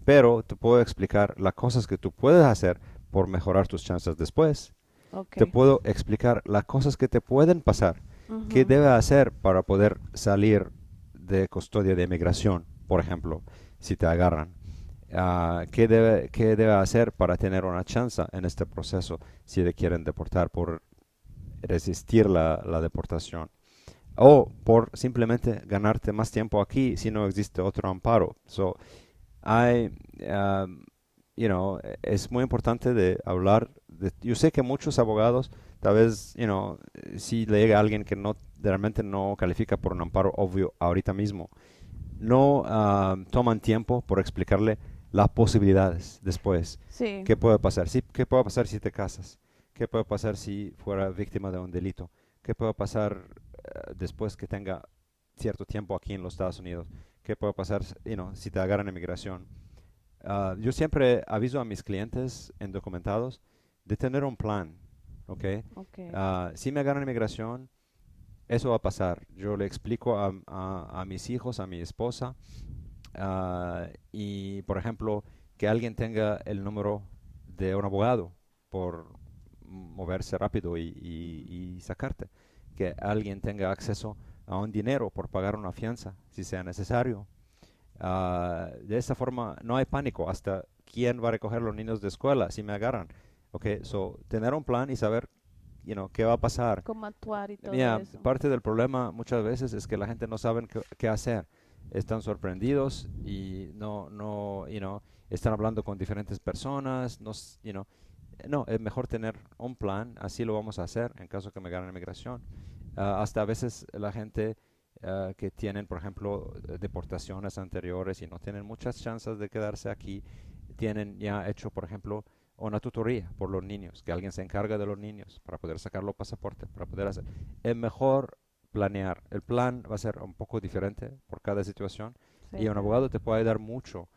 pero te puedo explicar las cosas que tú puedes hacer por mejorar tus chances después. Okay. Te puedo explicar las cosas que te pueden pasar, qué debe hacer para poder salir de custodia de inmigración, por ejemplo, si te agarran. ¿Qué debe hacer para tener una chance en este proceso si te quieren deportar por resistir la deportación? O por simplemente ganarte más tiempo aquí si no existe otro amparo. So, es muy importante de hablar. Yo sé que muchos abogados, tal vez, si le llega a alguien que realmente no califica por un amparo obvio ahorita mismo, no toman tiempo por explicarle las posibilidades después. Sí. ¿Qué puede pasar? ¿Qué puede pasar si te casas? ¿Qué puede pasar si fuera víctima de un delito? ¿Qué puede pasar después que tenga cierto tiempo aquí en los Estados Unidos? ¿Qué puede pasar si te agarran en inmigración? Yo siempre aviso a mis clientes indocumentados de tener un plan, ¿ok? Okay. Si me agarran en inmigración, eso va a pasar. Yo le explico a mis hijos, a mi esposa, y por ejemplo, que alguien tenga el número de un abogado por moverse rápido y sacarte. Que alguien tenga acceso a un dinero por pagar una fianza, si sea necesario. De esa forma no hay pánico hasta quién va a recoger los niños de escuela si me agarran. Okay, so tener un plan y saber, qué va a pasar. Cómo actuar y todo eso. Parte del problema muchas veces es que la gente no sabe qué hacer. Están sorprendidos y no, están hablando con diferentes personas. No, es mejor tener un plan. Así lo vamos a hacer en caso que me ganen inmigración. Hasta a veces la gente que tienen, por ejemplo, deportaciones anteriores y no tienen muchas chances de quedarse aquí, tienen ya hecho, por ejemplo, una tutoría por los niños, que alguien se encarga de los niños para poder sacar los pasaportes, para poder hacer. Es mejor planear. El plan va a ser un poco diferente por cada situación, y un abogado te puede ayudar mucho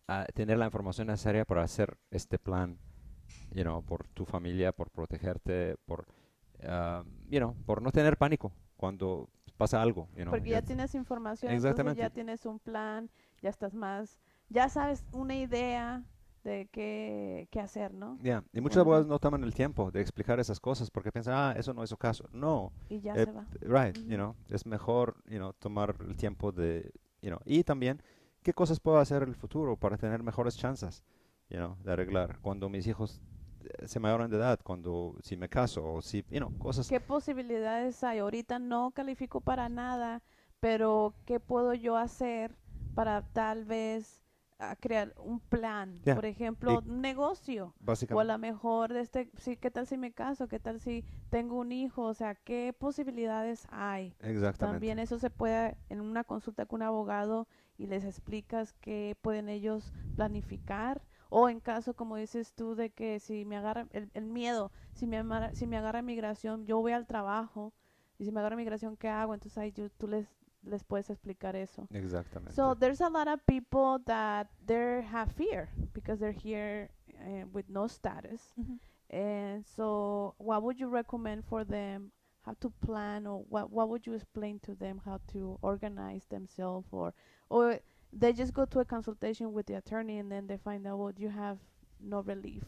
a tener la información necesaria para hacer este plan, por tu familia, por protegerte, por no tener pánico cuando pasa algo. Porque ya tienes información, Exactamente. Entonces ya tienes un plan, ya sabes una idea de qué hacer, ¿no? Y muchos abogados no toman el tiempo de explicar esas cosas porque piensan, eso no es su caso. No. Y ya se va. Right, es mejor, tomar el tiempo de, y también qué cosas puedo hacer en el futuro para tener mejores chances, de arreglar. Cuando mis hijos se mayoran de edad, si me caso, o si, cosas. ¿Qué posibilidades hay? Ahorita no califico para nada, pero ¿qué puedo yo hacer para tal vez a crear un plan, Yeah. por ejemplo, Y un negocio, o a básicamente, lo mejor, sí, ¿qué tal si me caso? ¿Qué tal si tengo un hijo? O sea, ¿qué posibilidades hay? exactamente. También eso se puede en una consulta con un abogado y les explicas qué pueden ellos planificar. O en caso, como dices tú, de que si me agarra el miedo, si me agarra migración, yo voy al trabajo y si me agarra migración, ¿qué hago? Entonces ahí tú les puedes explicar eso. So Exactamente. there's a lot of people that they have fear because they're here with no status. Mm-hmm. And so what would you recommend for them how to plan, or what would you explain to them how to organize themselves, or they just go to a consultation with the attorney and then they find out, well, you have no relief.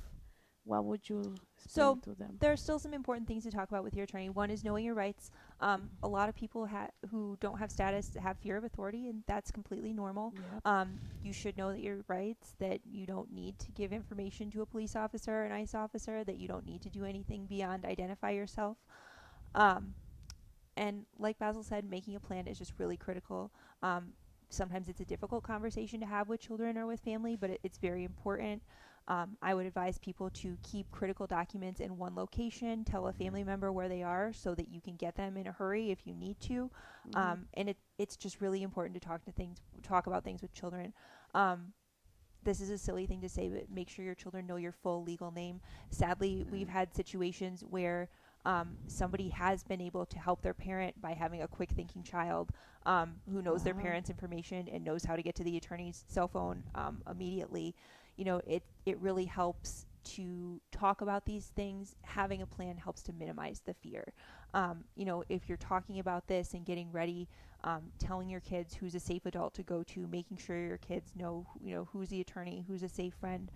What would you explain So to them? there are still some important things to talk about with your attorney. One is knowing your rights. A lot of people who don't have status have fear of authority, and that's completely normal. Yep. You should know that your rights, that you don't need to give information to a police officer or an ICE officer, that you don't need to do anything beyond identify yourself. Um, and like Basil said, making a plan is just really critical. Sometimes it's a difficult conversation to have with children or with family, but it's very important. I would advise people to keep critical documents in one location, tell a family member where they are so that you can get them in a hurry if you need to. And it's just really important to talk about things with children. This is a silly thing to say, but make sure your children know your full legal name. Sadly, we've had situations where somebody has been able to help their parent by having a quick thinking child who knows their Wow. parent's information and knows how to get to the attorney's cell phone immediately. It really helps to talk about these things. Having a plan helps to minimize the fear. If you're talking about this and getting ready, telling your kids who's a safe adult to go to, making sure your kids know, who's the attorney, who's a safe friend.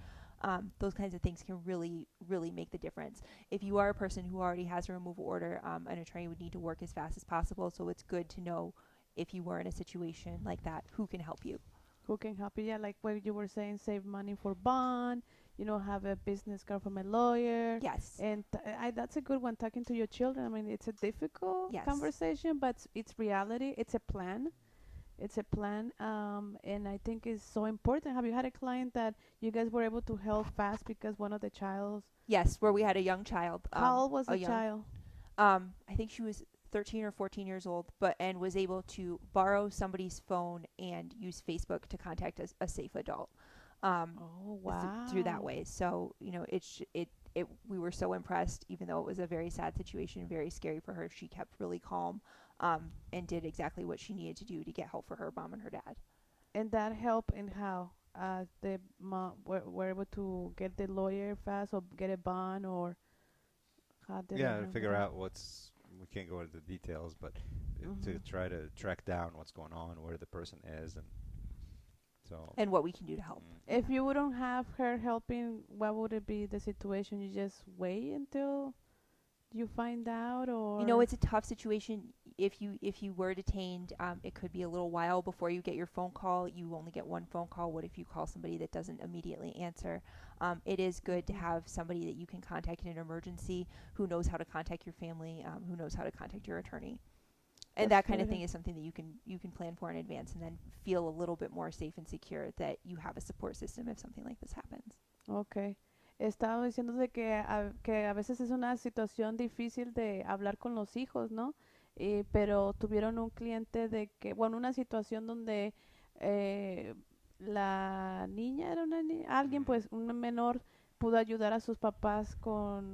Those kinds of things can really, really make the difference. If you are a person who already has a removal order, an attorney would need to work as fast as possible. So it's good to know, if you were in a situation like that, who can help you. Who can help you? Yeah, like what you were saying, save money for bond, have a business card from a lawyer. Yes. And that's a good one, talking to your children. I mean, it's a difficult Yes. conversation, but it's reality. It's a plan. It's a plan. And I think it's so important. Have you had a client that you guys were able to help fast because one of the child's, Yes, where we had a young child. how old was the young- child? I think she was 13 or 14 years old, and was able to borrow somebody's phone and use Facebook to contact a safe adult. Oh, wow. Through that way. So, we were so impressed, even though it was a very sad situation, very scary for her. She kept really calm, and did exactly what she needed to do to get help for her mom and her dad. And that helped in how? The mom were able to get the lawyer fast or get a bond, or how did Yeah, it to figure handle out we can't go into the details, but to Mhm. try to track down what's going on, where the person is, and so. And what we can do to help. that? If you wouldn't have her helping, what would it be the situation? You just wait until you find out, or It's a tough situation. If you were detained, it could be a little while before you get your phone call. You only get one phone call. What if you call somebody that doesn't immediately answer? It is good to have somebody that you can contact in an emergency, who knows how to contact your family, who knows how to contact your attorney. And That's that kind of really thing is something that you can plan for in advance, and then feel a little bit more safe and secure that you have a support system if something like this happens. Okay. Estaba diciendo de que a veces es una situación difícil de hablar con los hijos, ¿no? Pero tuvieron un cliente de que, bueno, una situación donde la niña era alguien, pues, un menor pudo ayudar a sus papás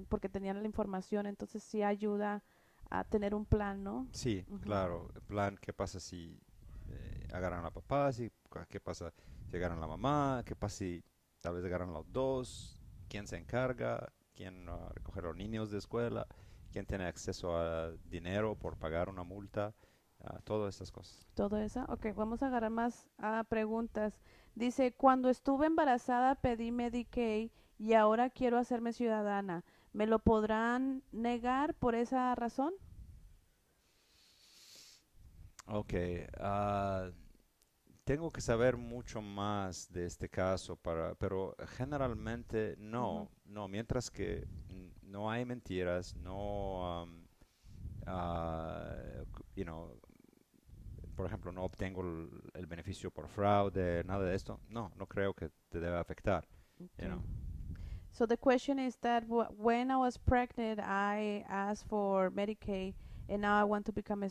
porque tenían la información, entonces sí ayuda a tener un plan, ¿no? Sí, Ujú. claro. En plan, ¿qué pasa si agarran a la papá? ¿Qué pasa si agarran a la mamá? ¿Qué pasa si tal vez agarran a los dos? ¿Quién se encarga? ¿Quién va a recoger a los niños de escuela? ¿Quién tiene acceso a dinero por pagar una multa? Todas estas cosas. Todo eso. Ok, vamos a agarrar más preguntas. Dice, cuando estuve embarazada pedí Medicaid y ahora quiero hacerme ciudadana. ¿Me lo podrán negar por esa razón? Ok, tengo que saber mucho más de este caso, pero generalmente no, mientras que no hay mentiras, no, por ejemplo, no obtengo el beneficio por fraude, nada de esto, no creo que te debe afectar, you Okay. know. So the question is that when I was pregnant, I asked for Medicaid, and now I want to become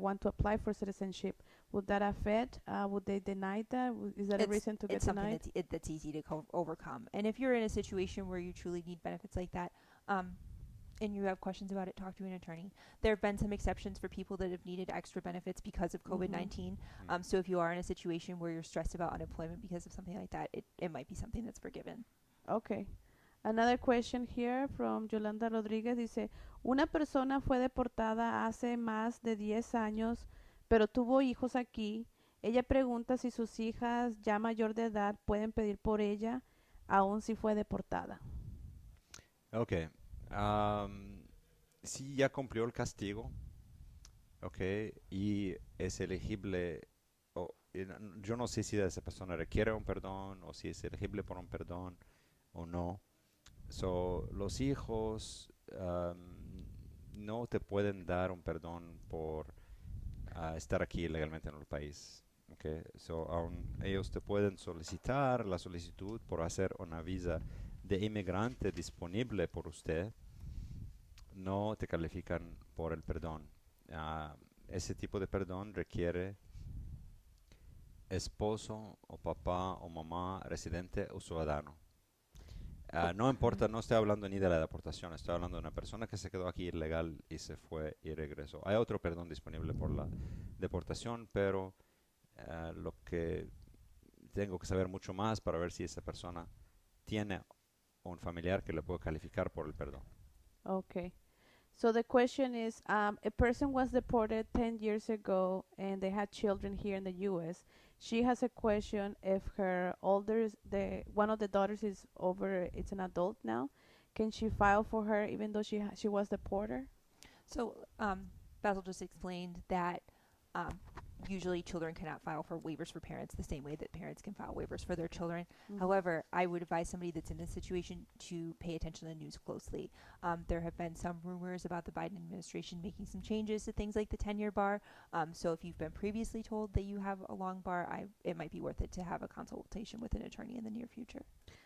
want to apply for citizenship. Would that affect? Would they deny that? Is that a reason to get It's something denied? that's easy to overcome. And if you're in a situation where you truly need benefits like that, and you have questions about it, talk to an attorney. There have been some exceptions for people that have needed extra benefits because of COVID-19. So if you are in a situation where you're stressed about unemployment because of something like that, it might be something that's forgiven. Okay. Another question here from Yolanda Rodríguez dice, una persona fue deportada hace más de 10 años, pero tuvo hijos aquí. Ella pregunta si sus hijas ya mayor de edad pueden pedir por ella, aun si fue deportada. Ok. Si ya cumplió el castigo, ok, y es elegible, yo no sé si esa persona requiere un perdón o si es elegible por un perdón o no. So, los hijos no te pueden dar un perdón por estar aquí ilegalmente en el país. Okay. So, ellos te pueden solicitar la solicitud por hacer una visa de inmigrante disponible por usted. No te califican por el perdón. Ese tipo de perdón requiere esposo o papá o mamá residente o ciudadano. No importa, no estoy hablando ni de la deportación, estoy hablando de una persona que se quedó aquí ilegal y se fue y regresó. Hay otro perdón disponible por la deportación, pero lo que tengo que saber mucho más para ver si esa persona tiene un familiar que le puede calificar por el perdón. Okay. So the question is, a person was deported 10 years ago and they had children here in the U.S. She has a question if her one of the daughters is over, it's an adult now. Can she file for her even though she was deported? So Basil just explained that usually children cannot file for waivers for parents the same way that parents can file waivers for their children. However, I would advise somebody that's in this situation to pay attention to the news closely. There have been some rumors about the Biden administration making some changes to things like the 10-year bar. So if you've been previously told that you have a long bar, it might be worth it to have a consultation with an attorney in the near future.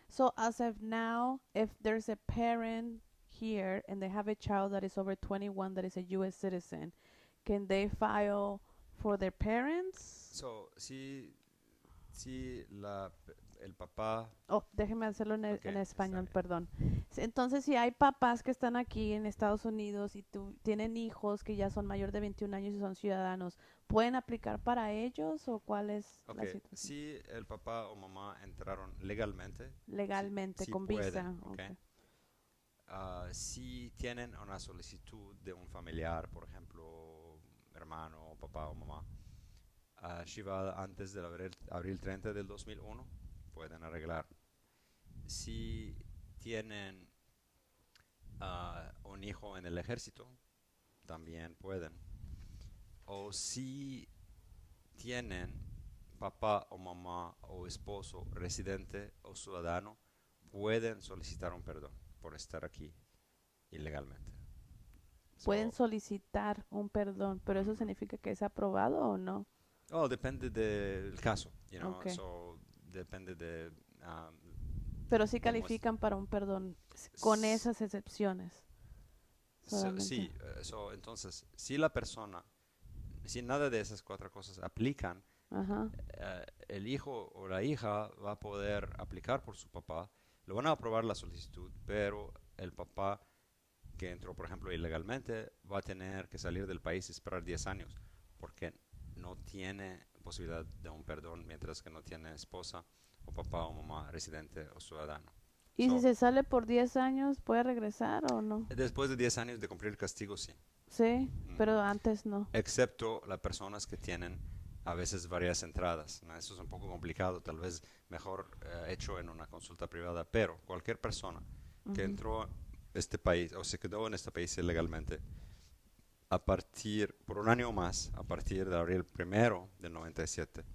So as of now, if there's a parent here and they have a child that is over 21 that is a U.S. citizen, can they file for their parents? So, si el papá... Oh, déjeme hacerlo en Okay, español, está perdón. Entonces, si hay papás que están aquí en Estados Unidos y tienen hijos que ya son mayor de 21 años y son ciudadanos, ¿pueden aplicar para ellos o cuál es la situación? Si el papá o mamá entraron legalmente, Legalmente, sí con pueden, visa. okay. Si tienen una solicitud de un familiar, por ejemplo, hermano, papá o mamá, Shiva antes del abril 30 del 2001, pueden arreglar. Si tienen un hijo en el ejército, también pueden. O si tienen papá o mamá o esposo residente o ciudadano, pueden solicitar un perdón por estar aquí ilegalmente. Pueden solicitar un perdón, pero eso significa que es aprobado o no. Depende del caso, you know, Okay. so depende de... Pero sí califican para un perdón con esas excepciones. Sí, entonces, si la persona, si nada de esas cuatro cosas aplican, el hijo o la hija va a poder aplicar por su papá, le van a aprobar la solicitud, pero el papá que entró, por ejemplo, ilegalmente, va a tener que salir del país y esperar 10 años, porque no tiene posibilidad de un perdón, mientras que no tiene esposa o papá o mamá residente o ciudadano. ¿Y si se sale por 10 años, puede regresar o no? Después de 10 años de cumplir el castigo, sí. Sí, pero antes no. Excepto las personas que tienen a veces varias entradas, ¿no? Eso es un poco complicado, tal vez mejor hecho en una consulta privada, pero cualquier persona que entró a este país o se quedó en este país ilegalmente por un año más, a partir de abril 1 del 97,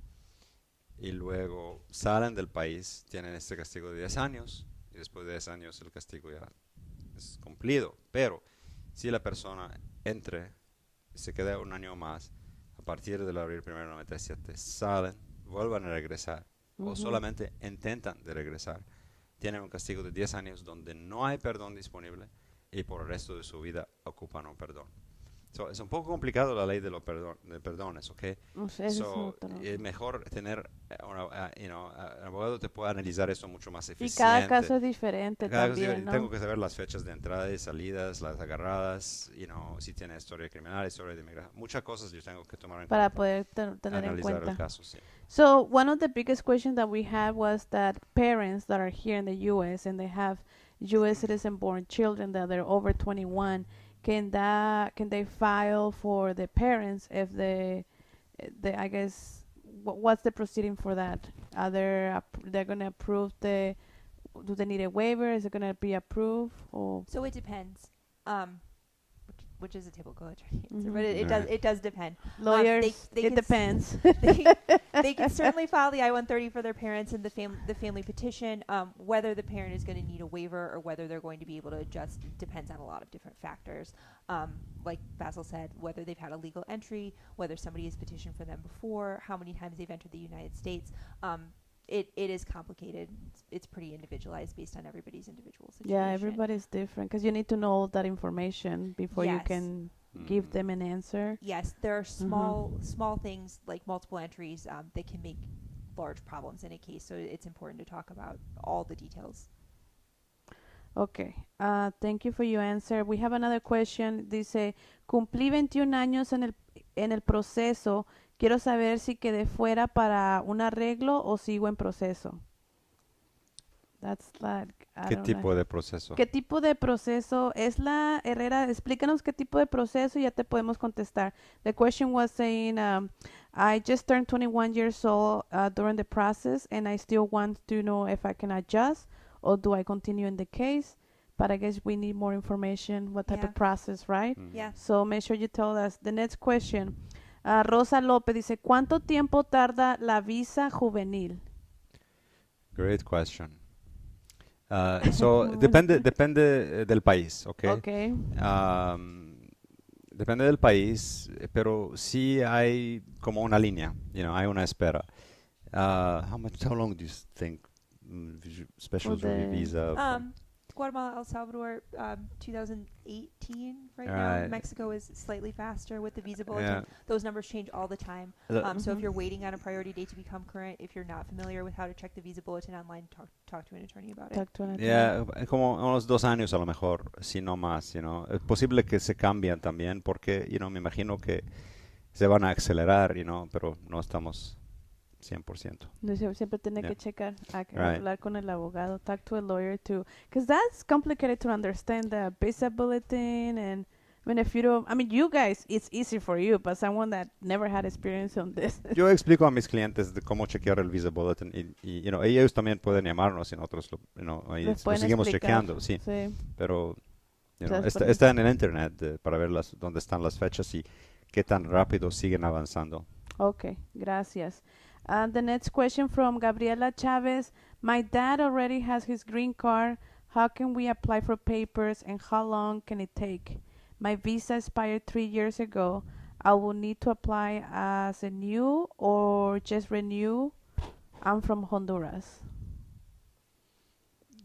y luego salen del país, tienen este castigo de 10 años, y después de 10 años el castigo ya es cumplido. Pero si la persona entre, se queda un año más, a partir del abril 1 97 salen, vuelvan a regresar o solamente intentan de regresar, tienen un castigo de 10 años donde no hay perdón disponible y por el resto de su vida ocupan un perdón. So, es un poco complicado la ley de los perdones, ¿ok? O sea, eso es So, otro. es mejor tener, un abogado te puede analizar eso mucho más Y eficiente. cada caso es diferente Cada cosa, también, ¿no? tengo que saber las fechas de entrada y salidas, las agarradas, si tiene historia criminal, historia de inmigración. Muchas cosas yo tengo que tomar en Para cuenta. poder tener en Analizar el cuenta. caso, sí. So one of the biggest questions that we had was that parents that are here in the U.S. and they have U.S. citizen-born children that they're over 21, can they file for the parents if the I guess what's the proceeding for that? Are they're going to approve do they need a waiver? Is it going to be approved or So it depends. Which is a typical attorney answer, Mhm. but it does depend. lawyers? they It can depends. They can certainly file the I-130 for their parents and the family petition. Whether the parent is going to need a waiver or whether they're going to be able to adjust depends on a lot of different factors. Like Basil said, whether they've had a legal entry, whether somebody has petitioned for them before, how many times they've entered the United States. It is complicated. It's pretty individualized based on everybody's individual situation. Yeah, everybody's different because you need to know all that information before you Yes. can give Mm. them an answer. Yes, there are small things like multiple entries that can make large problems in a case. So it's important to talk about all the details. Okay. Thank you for your answer. We have another question. Dice, cumplí 21 años en el proceso. Quiero saber si quedé fuera para un arreglo o sigo en proceso. That's like, I ¿Qué don't tipo know. de proceso? ¿Qué tipo de proceso es la Herrera? Explícanos qué tipo de proceso y ya te podemos contestar. The question was saying, I just turned 21 years old during the process and I still want to know if I can adjust or do I continue in the case? But I guess we need more information, what type Yeah. of process, right? Mm. Yeah. So make sure you tell us. The next question. Rosa López dice, ¿cuánto tiempo tarda la visa juvenil? Great question. So, depende del país, ¿ok? Okay. Depende del país, pero sí hay como una línea, hay una espera. How long do you think special For the- jury visa? Guatemala, El Salvador, 2018 right now. Right. Mexico is slightly faster with the visa bulletin. Yeah. Those numbers change all the time. So if you're waiting on a priority date to become current, if you're not familiar with how to check the visa bulletin online, talk to an attorney about it. Talk to an attorney. Yeah, como unos 2 años a lo mejor, si no más, Es posible que se cambien también porque, me imagino que se van a acelerar, pero no estamos 100%. Siempre tiene Yeah. que checar, Right. hablar con el abogado, talk to a lawyer too, because that's complicated to understand the visa bulletin. And I mean, if you don't, I mean, you guys, it's easy for you, but someone that never had experience on this. Yo explico a mis clientes de cómo chequear el visa bulletin y ellos también pueden llamarnos y nosotros ahí Les lo pueden seguimos explicar. chequeando, sí. Sí. Pero O sea, está en el internet para ver dónde están las fechas y qué tan rápido siguen avanzando. Okay, gracias. The next question from Gabriela Chavez. My dad already has his green card. How can we apply for papers and how long can it take? My visa expired 3 years ago. I will need to apply as a new or just renew. I'm from Honduras.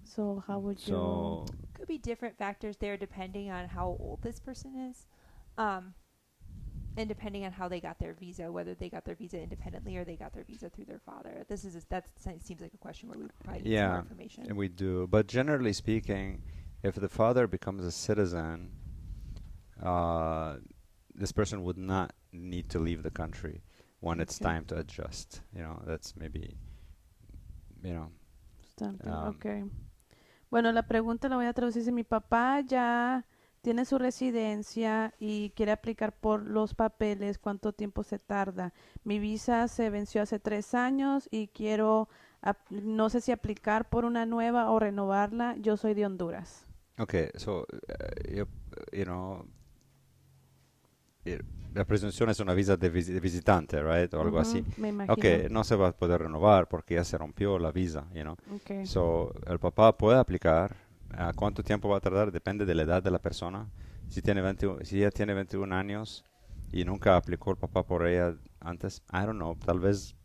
So how would you? So, Could be different factors there depending on how old this person is. And depending on how they got their visa, whether they got their visa independently or they got their visa through their father. That seems like a question where we probably need some more yeah, information. we do. But generally speaking, if the father becomes a citizen, this person would not need to leave the country when it's Okay. time to adjust. That's maybe, Something, Um, okay. Bueno, la pregunta la voy a traducir. Si mi papá ya tiene su residencia y quiere aplicar por los papeles, ¿cuánto tiempo se tarda? Mi visa se venció hace 3 años y quiero, no sé si aplicar por una nueva o renovarla. Yo soy de Honduras. Okay, so, la presunción es una visa de visitante, right? O algo así. Me imagino. Okay, no se va a poder renovar porque ya se rompió la visa, Okay. So, el papá puede aplicar. ¿Cuánto tiempo va a tardar? Depende de la edad de la persona. Si ya tiene 21 años, y nunca aplicó el papá por ella antes. I don't know, tal vez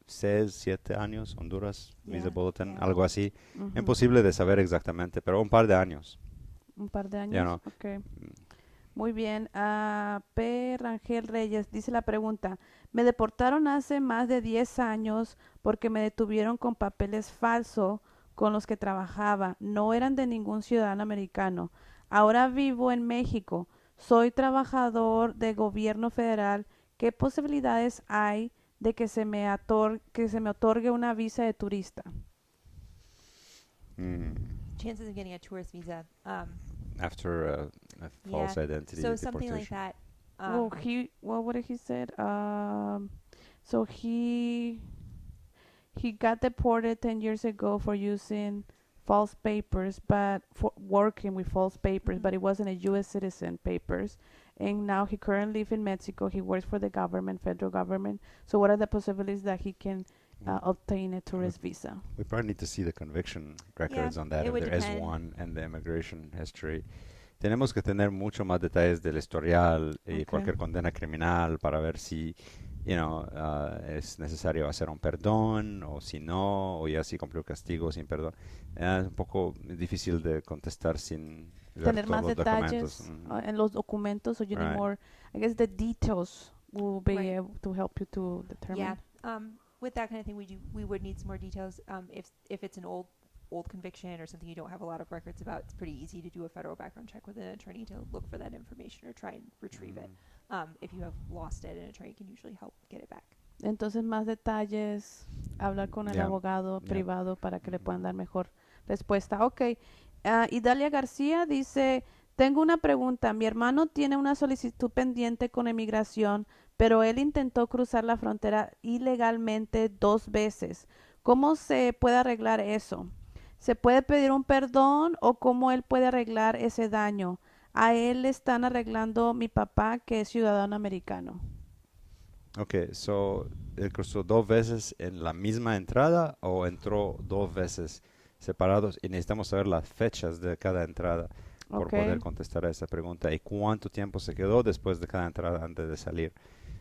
6, 7 años, Honduras, Visa Yeah, Bulletin, yeah. algo así. Ujú. Imposible de saber exactamente, pero un par de años. Un par de años. Ya no. Ok. Muy bien. P. Rangel Reyes dice la pregunta. Me deportaron hace más de 10 años porque me detuvieron con papeles falsos con los que trabajaba. No eran de ningún ciudadano americano. Ahora vivo en México. Soy trabajador de gobierno federal. ¿Qué posibilidades hay de que que se me otorgue una visa de turista? Chances of getting a tourist visa. After a false identity So something like deportation. that. What did he said? So he got deported 10 years ago for using false papers, but for working with false papers, but it wasn't a U.S. citizen papers. And now he currently lives in Mexico. He works for the government, federal government. So what are the possibilities that he can obtain a tourist visa? We probably need to see the conviction records on that, it if would there is depend. one, and the immigration history. Tenemos que tener mucho más detalles del historial y Okay. cualquier condena criminal para ver si, es necesario hacer un perdón o si no, o ya si cumplió castigo sin perdón. Es un poco difícil de contestar sin ver Tener todos más los detalles documentos. en los documentos, so you need Right. more. I guess the details will be Right. able to help you to determine. Yeah. With that kind of thing, we would need some more details. If it's an old conviction or something you don't have a lot of records about, it's pretty easy to do a federal background check with an attorney to look for that information or try and retrieve it. If you have lost it, an attorney can usually help get it back. Entonces, más detalles, hablar con el Yeah. abogado Yeah. privado para que le Mhm. puedan dar mejor respuesta. Ok. Idalia García dice, tengo una pregunta. Mi hermano tiene una solicitud pendiente con emigración, pero él intentó cruzar la frontera ilegalmente 2 veces. ¿Cómo se puede arreglar eso? ¿Se puede pedir un perdón o cómo él puede arreglar ese daño? A él le están arreglando mi papá, que es ciudadano americano. Ok, so, ¿él cruzó 2 veces en la misma entrada o entró 2 veces separados? Y necesitamos saber las fechas de cada entrada por Ok. poder contestar a esa pregunta y cuánto tiempo se quedó después de cada entrada antes de salir.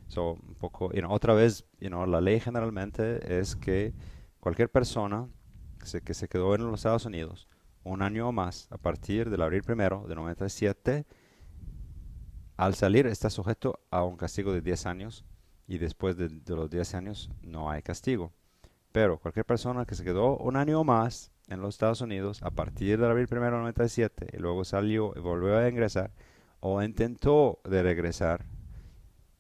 So, un poco, otra vez, la ley generalmente es que cualquier persona que se quedó en los Estados Unidos un año o más a partir del abril 1 de 97, al salir está sujeto a un castigo de 10 años y después de los 10 años no hay castigo. Pero cualquier persona que se quedó un año o más en los Estados Unidos a partir del abril 1 de 97 y luego salió y volvió a ingresar o intentó de regresar,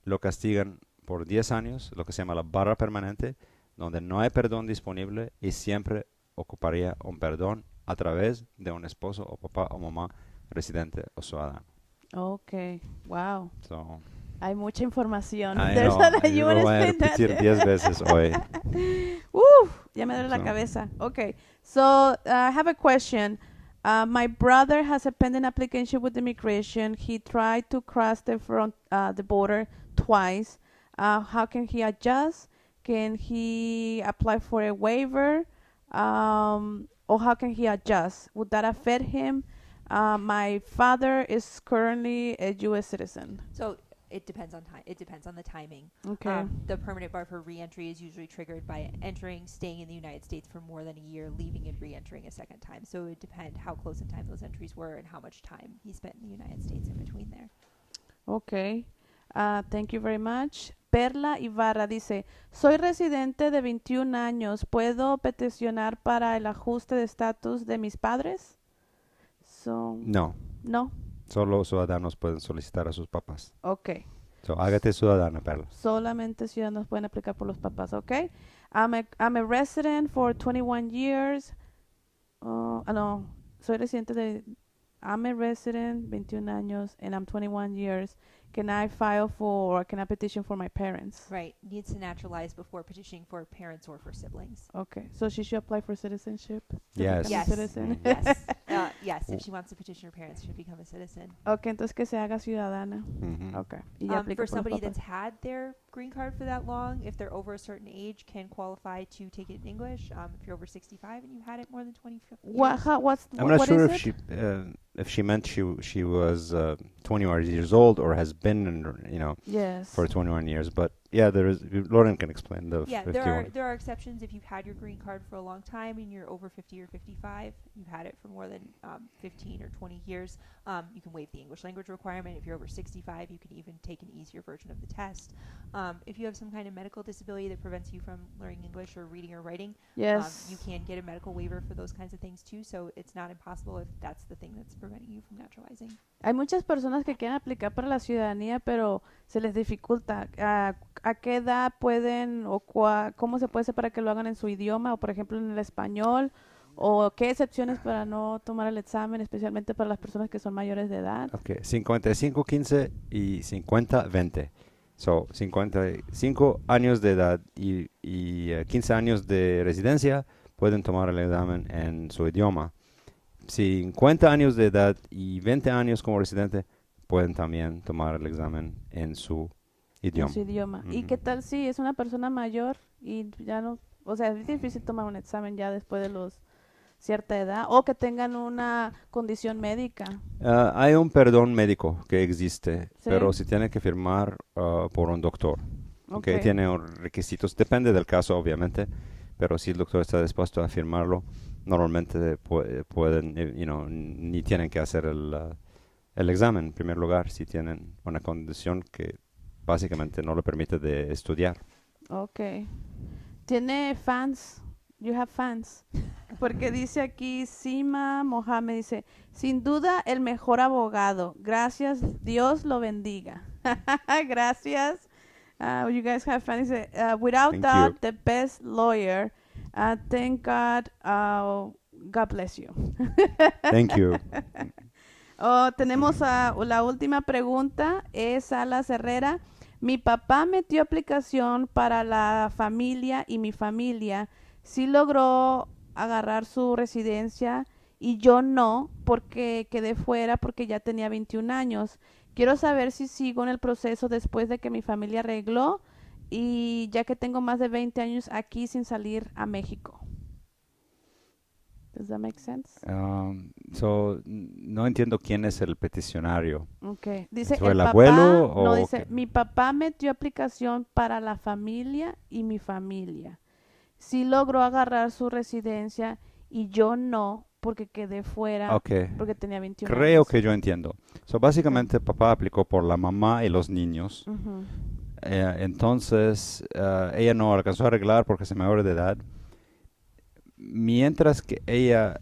lo castigan por 10 años, lo que se llama la barra permanente, donde no hay perdón disponible y siempre ocuparía un perdón a través de un esposo o papá o mamá residente o ciudadano. Ok, wow. So, Hay mucha información. I There's know, a lot you lo wanna voy a say that. repetir 10 veces hoy. Ya me duele la So. cabeza. Okay, so I have a question. My brother has a pending application with immigration. He tried to cross the border twice. How can he adjust? Can he apply for a waiver? Or how can he adjust? Would that affect him? My father is currently a U.S. citizen. So it depends on time. It depends on the timing. Okay. The permanent bar for re-entry is usually triggered by entering, staying in the United States for more than a year, leaving and re-entering a second time. So it would depend how close in time those entries were and how much time he spent in the United States in between there. Okay. Thank you very much. Perla Ibarra dice, soy residente de 21 años. ¿Puedo peticionar para el ajuste de estatus de mis padres? No, No. solo ciudadanos pueden solicitar a sus papás. Okay. So, hágate ciudadana, Perla. Solamente ciudadanos pueden aplicar por los papás, okay? I'm a resident for 21 years. No, soy residente de... I'm a resident, 21 años, and I'm 21 years. Can I can I petition for my parents? Right. Needs to naturalize before petitioning for parents or for siblings. Okay, so she should apply for citizenship? to Yes. become a Yes. citizen? Mhm. Yes. Yes. If she wants to petition her parents, she'll become a citizen. Okay, entonces que se haga ciudadana. Mhm. Okay. Y ya aplica For por los somebody papás. that's had their green card for that long, if they're over a certain age, can qualify to take it in English. If you're over 65 and you've had it more than 20 years. What's I'm not what sure is if it? if she meant she was 21 years old or has been Yes. for 21 years. But yeah, there is. Lauren can explain the Yeah, 51. there are exceptions if you've had your green card for a long time and you're over 50 or 55. You've had it for more than 15 or 20 years. You can waive the English language requirement. If you're over 65, you can even take an easier version of the test. If you have some kind of medical disability that prevents you from learning English or reading or writing, Yes. you can get a medical waiver for those kinds of things too. So it's not impossible if that's the thing that's preventing you from naturalizing. Hay muchas personas que quieren aplicar para la ciudadanía, pero se les dificulta. ¿A qué edad pueden o cómo se puede hacer para que lo hagan en su idioma o, por ejemplo, en el español? ¿O qué excepciones para no tomar el examen, especialmente para las personas que son mayores de edad? Okay, 55-15 y 50-20. So, 55 años de edad y 15 años de residencia pueden tomar el examen en su idioma. 50 años de edad y 20 años como residente pueden también tomar el examen en su idioma. En su idioma. ¿Y Ujú. qué tal si es una persona mayor y ya no, o sea, es difícil tomar un examen ya después de los cierta edad o que tengan una condición médica? Hay un perdón médico que existe, Sí. pero se tiene que firmar por un doctor. Okay. Ok. Tiene requisitos, depende del caso obviamente, pero si el doctor está dispuesto a firmarlo, normalmente pueden, ni tienen que hacer el examen en primer lugar si tienen una condición que básicamente no le permite de estudiar. Ok. ¿Tiene fans? You have fans. Porque dice aquí, Sima Mohamed dice, sin duda el mejor abogado. Gracias, Dios lo bendiga. Gracias. You guys have fans. Dice, without Thank doubt, you. the best lawyer. Thank God. God bless you. Thank you. Tenemos la última pregunta. Es Alas Herrera. Mi papá metió aplicación para la familia y mi familia sí logró agarrar su residencia y yo no, porque quedé fuera porque ya tenía 21 años. Quiero saber si sigo en el proceso después de que mi familia arregló y ya que tengo más de 20 años aquí sin salir a México. Does that make sense? No entiendo quién es el peticionario. Okay. Dice ¿Fue el papá, abuelo no o dice, qué? mi papá metió aplicación para la familia y mi familia. Sí logró agarrar su residencia y yo no, porque quedé fuera Okay. porque tenía 21 Creo años. que yo entiendo. Básicamente papá aplicó por la mamá y los niños. Ujú. Entonces ella no alcanzó a arreglar porque es mayor de edad. Mientras que ella,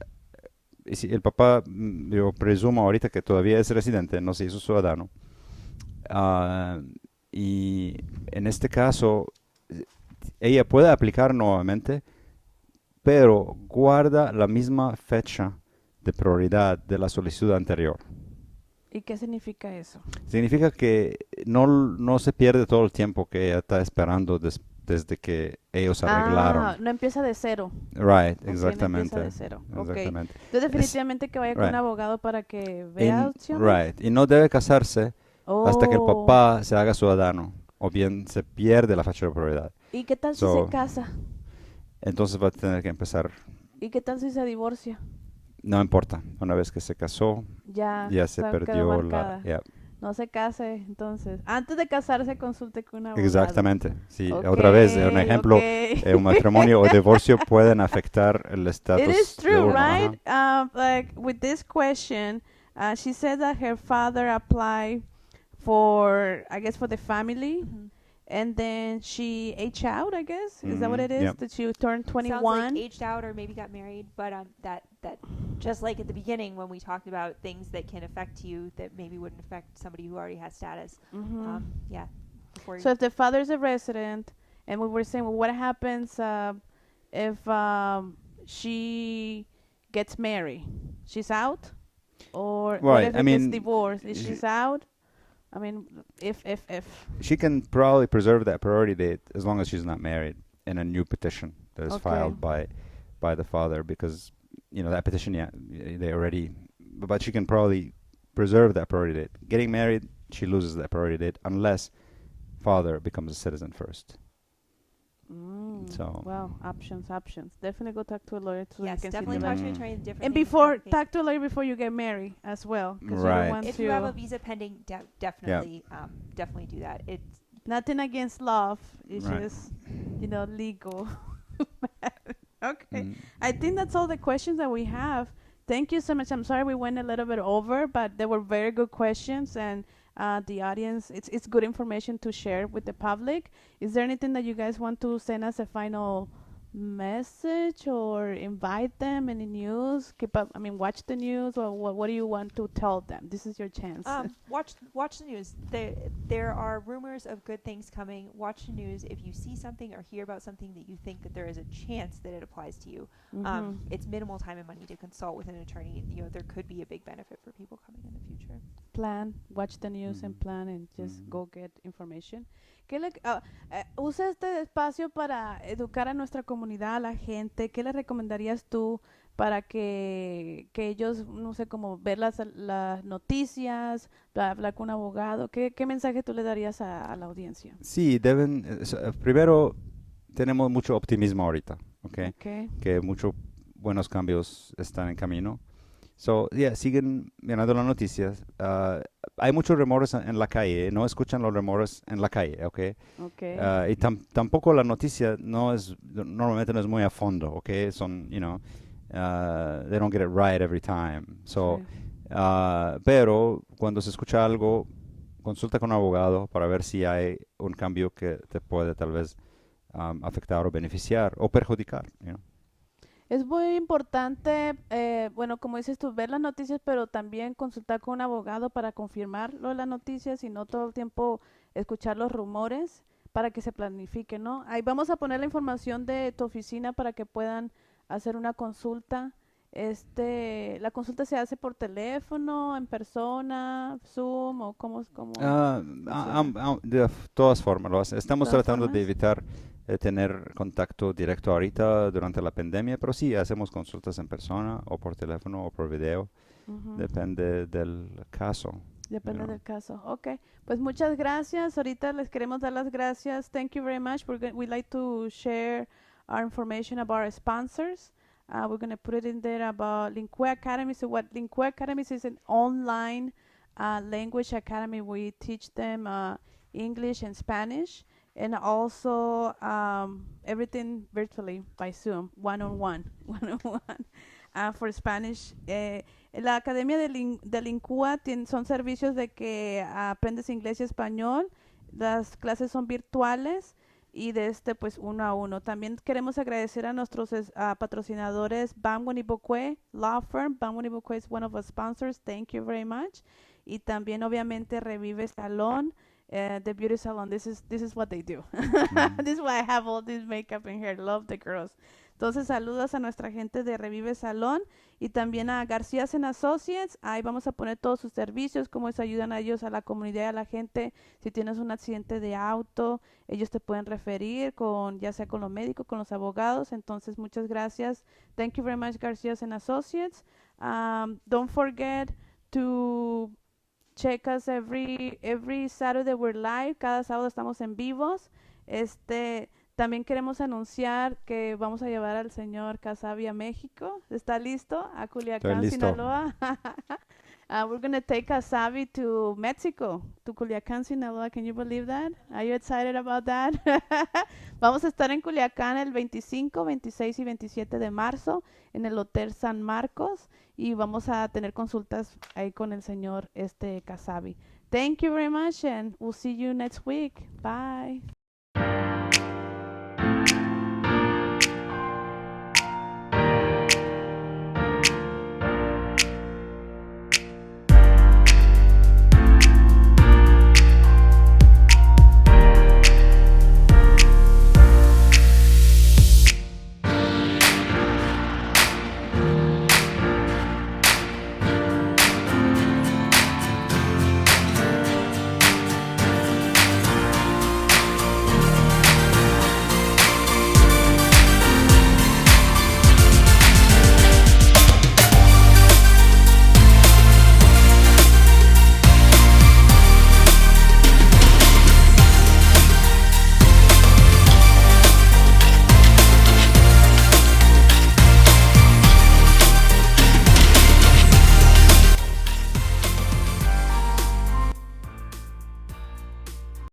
el papá, yo presumo ahorita que todavía es residente, no se hizo ciudadano. Y en este caso, ella puede aplicar nuevamente, pero guarda la misma fecha de prioridad de la solicitud anterior. ¿Y qué significa eso? Significa que no se pierde todo el tiempo que ella está esperando desde que ellos arreglaron. No empieza de cero. Right, Ok, exactamente. no empieza de cero. Ok. Exactamente. Entonces definitivamente que vaya con right. un abogado para que vea opciones. Right. Y no debe casarse hasta que el Oh. papá se haga ciudadano o bien se pierde la fecha de prioridad. ¿Y qué tal si So- se casa? Entonces va a tener que empezar. ¿Y qué tal si se divorcia? No importa. Una vez que se casó, Ya se quedó perdió marcada. yeah. No se case, entonces. Antes de casarse, consulte con un abogado. Exactamente. Sí, Ok, otra vez, un ejemplo, ok. un matrimonio o divorcio pueden afectar el estatus It is de true, uno. right? Ajá. Like with this question, she said that her father applied for, I guess, for the family, Mhm. and then she aged out, I guess. Is that what it is? Yep. That she turned Sounds 21? like aged out or maybe got married, but that just like at the beginning when we talked about things that can affect you that maybe wouldn't affect somebody who already has status. Mhm. Yeah. Before So if the father is a resident, and we were saying, well, what happens if she gets married? She's out? Or what Right, if I it gets mean, divorced? Is sh- she's out? I mean, if. She can probably preserve that priority date as long as she's not married in a new petition that is Okay. filed by the father, because that petition, they already, but she can probably preserve that priority date. Getting married, she loses that priority date unless father becomes a citizen first. So- Wow, options. Definitely go talk to a lawyer so you Yes, can see definitely the talk benefits. to an attorney. The different And things, before, complications. talk to a lawyer before you get married as well. 'Cause you Right. don't want If to, you have a visa pending, definitely do that. It's nothing against love. It's Right. just, legal. Okay. Mm. I think that's all the questions that we have. Thank you so much. I'm sorry we went a little bit over, but they were very good questions, and the audience, it's good information to share with the public. Is there anything that you guys want to send us a final message or invite them? Any news? Watch the news, or what do you want to tell them? This is your chance. watch the news. There are rumors of good things coming. Watch the news. If you see something or hear about something that you think that there is a chance that it applies to you, Mhm. it's minimal time and money to consult with an attorney. There could be a big benefit for people coming in the future. Plan, watch the news and Mhm. plan and just Mhm. go get information. Usa este espacio para educar a nuestra comunidad, a la gente. ¿Qué le recomendarías tú para que ellos, no sé, como ver las noticias, hablar con un abogado? ¿Qué mensaje tú le darías a la audiencia? Sí, primero tenemos mucho optimismo ahorita, ¿ok? Okay. Que muchos buenos cambios están en camino. So, siguen mirando las noticias. Hay muchos rumores en la calle, no escuchan los rumores en la calle, ¿ok? Okay. Y tampoco la noticia normalmente no es muy a fondo, ¿ok? Son, they don't get it right every time. So, Sí. pero cuando se escucha algo, consulta con un abogado para ver si hay un cambio que te puede tal vez afectar o beneficiar o perjudicar, Es muy importante, como dices tú, ver las noticias, pero también consultar con un abogado para confirmar lo de las noticias y no todo el tiempo escuchar los rumores para que se planifique, ¿no? Ahí vamos a poner la información de tu oficina para que puedan hacer una consulta. La consulta se hace por teléfono, en persona, Zoom o cómo. De todas formas, estamos ¿Todas tratando de formas? evitar tener contacto directo ahorita durante la pandemia, pero sí hacemos consultas en persona o por teléfono o por video, Ujú. depende del caso. Depende you know. del caso. Ok, pues muchas gracias. Ahorita les queremos dar las gracias. Thank you very much. We'd like to share our information about our sponsors. We're going to put it in there about Lingua Academy. So what Lingua Academy is an online language academy. We teach them English and Spanish, and also everything virtually by Zoom, one-on-one, one-on-one. For Spanish. La Academia de Lingua son servicios de que aprendes inglés y español. Las clases son virtuales y pues uno a uno. También queremos agradecer a nuestros patrocinadores Bangwen y Bocue Law Firm. Bangwen y Bocue is one of our sponsors. Thank you very much. Y también obviamente Revive Salon, the beauty salon. This is what they do. This is why I have all this makeup in here. Love the girls. Entonces, saludos a nuestra gente de Revive Salón y también a Garcías Associates. Ahí vamos a poner todos sus servicios, cómo les ayudan a ellos, a la comunidad y a la gente. Si tienes un accidente de auto, ellos te pueden referir ya sea con los médicos, con los abogados. Entonces, muchas gracias. Thank you very much, Garcías Associates. Don't forget to check us every Saturday we're live. Cada sábado estamos en vivos. También queremos anunciar que vamos a llevar al señor Casabi a México. ¿Está listo? A Culiacán, Estoy listo. Sinaloa. We're going to take Casabi to Mexico, to Culiacán, Sinaloa. Can you believe that? Are you excited about that? Vamos a estar en Culiacán el 25, 26 y 27 de marzo en el Hotel San Marcos y vamos a tener consultas ahí con el señor Casabi. Thank you very much and we'll see you next week. Bye.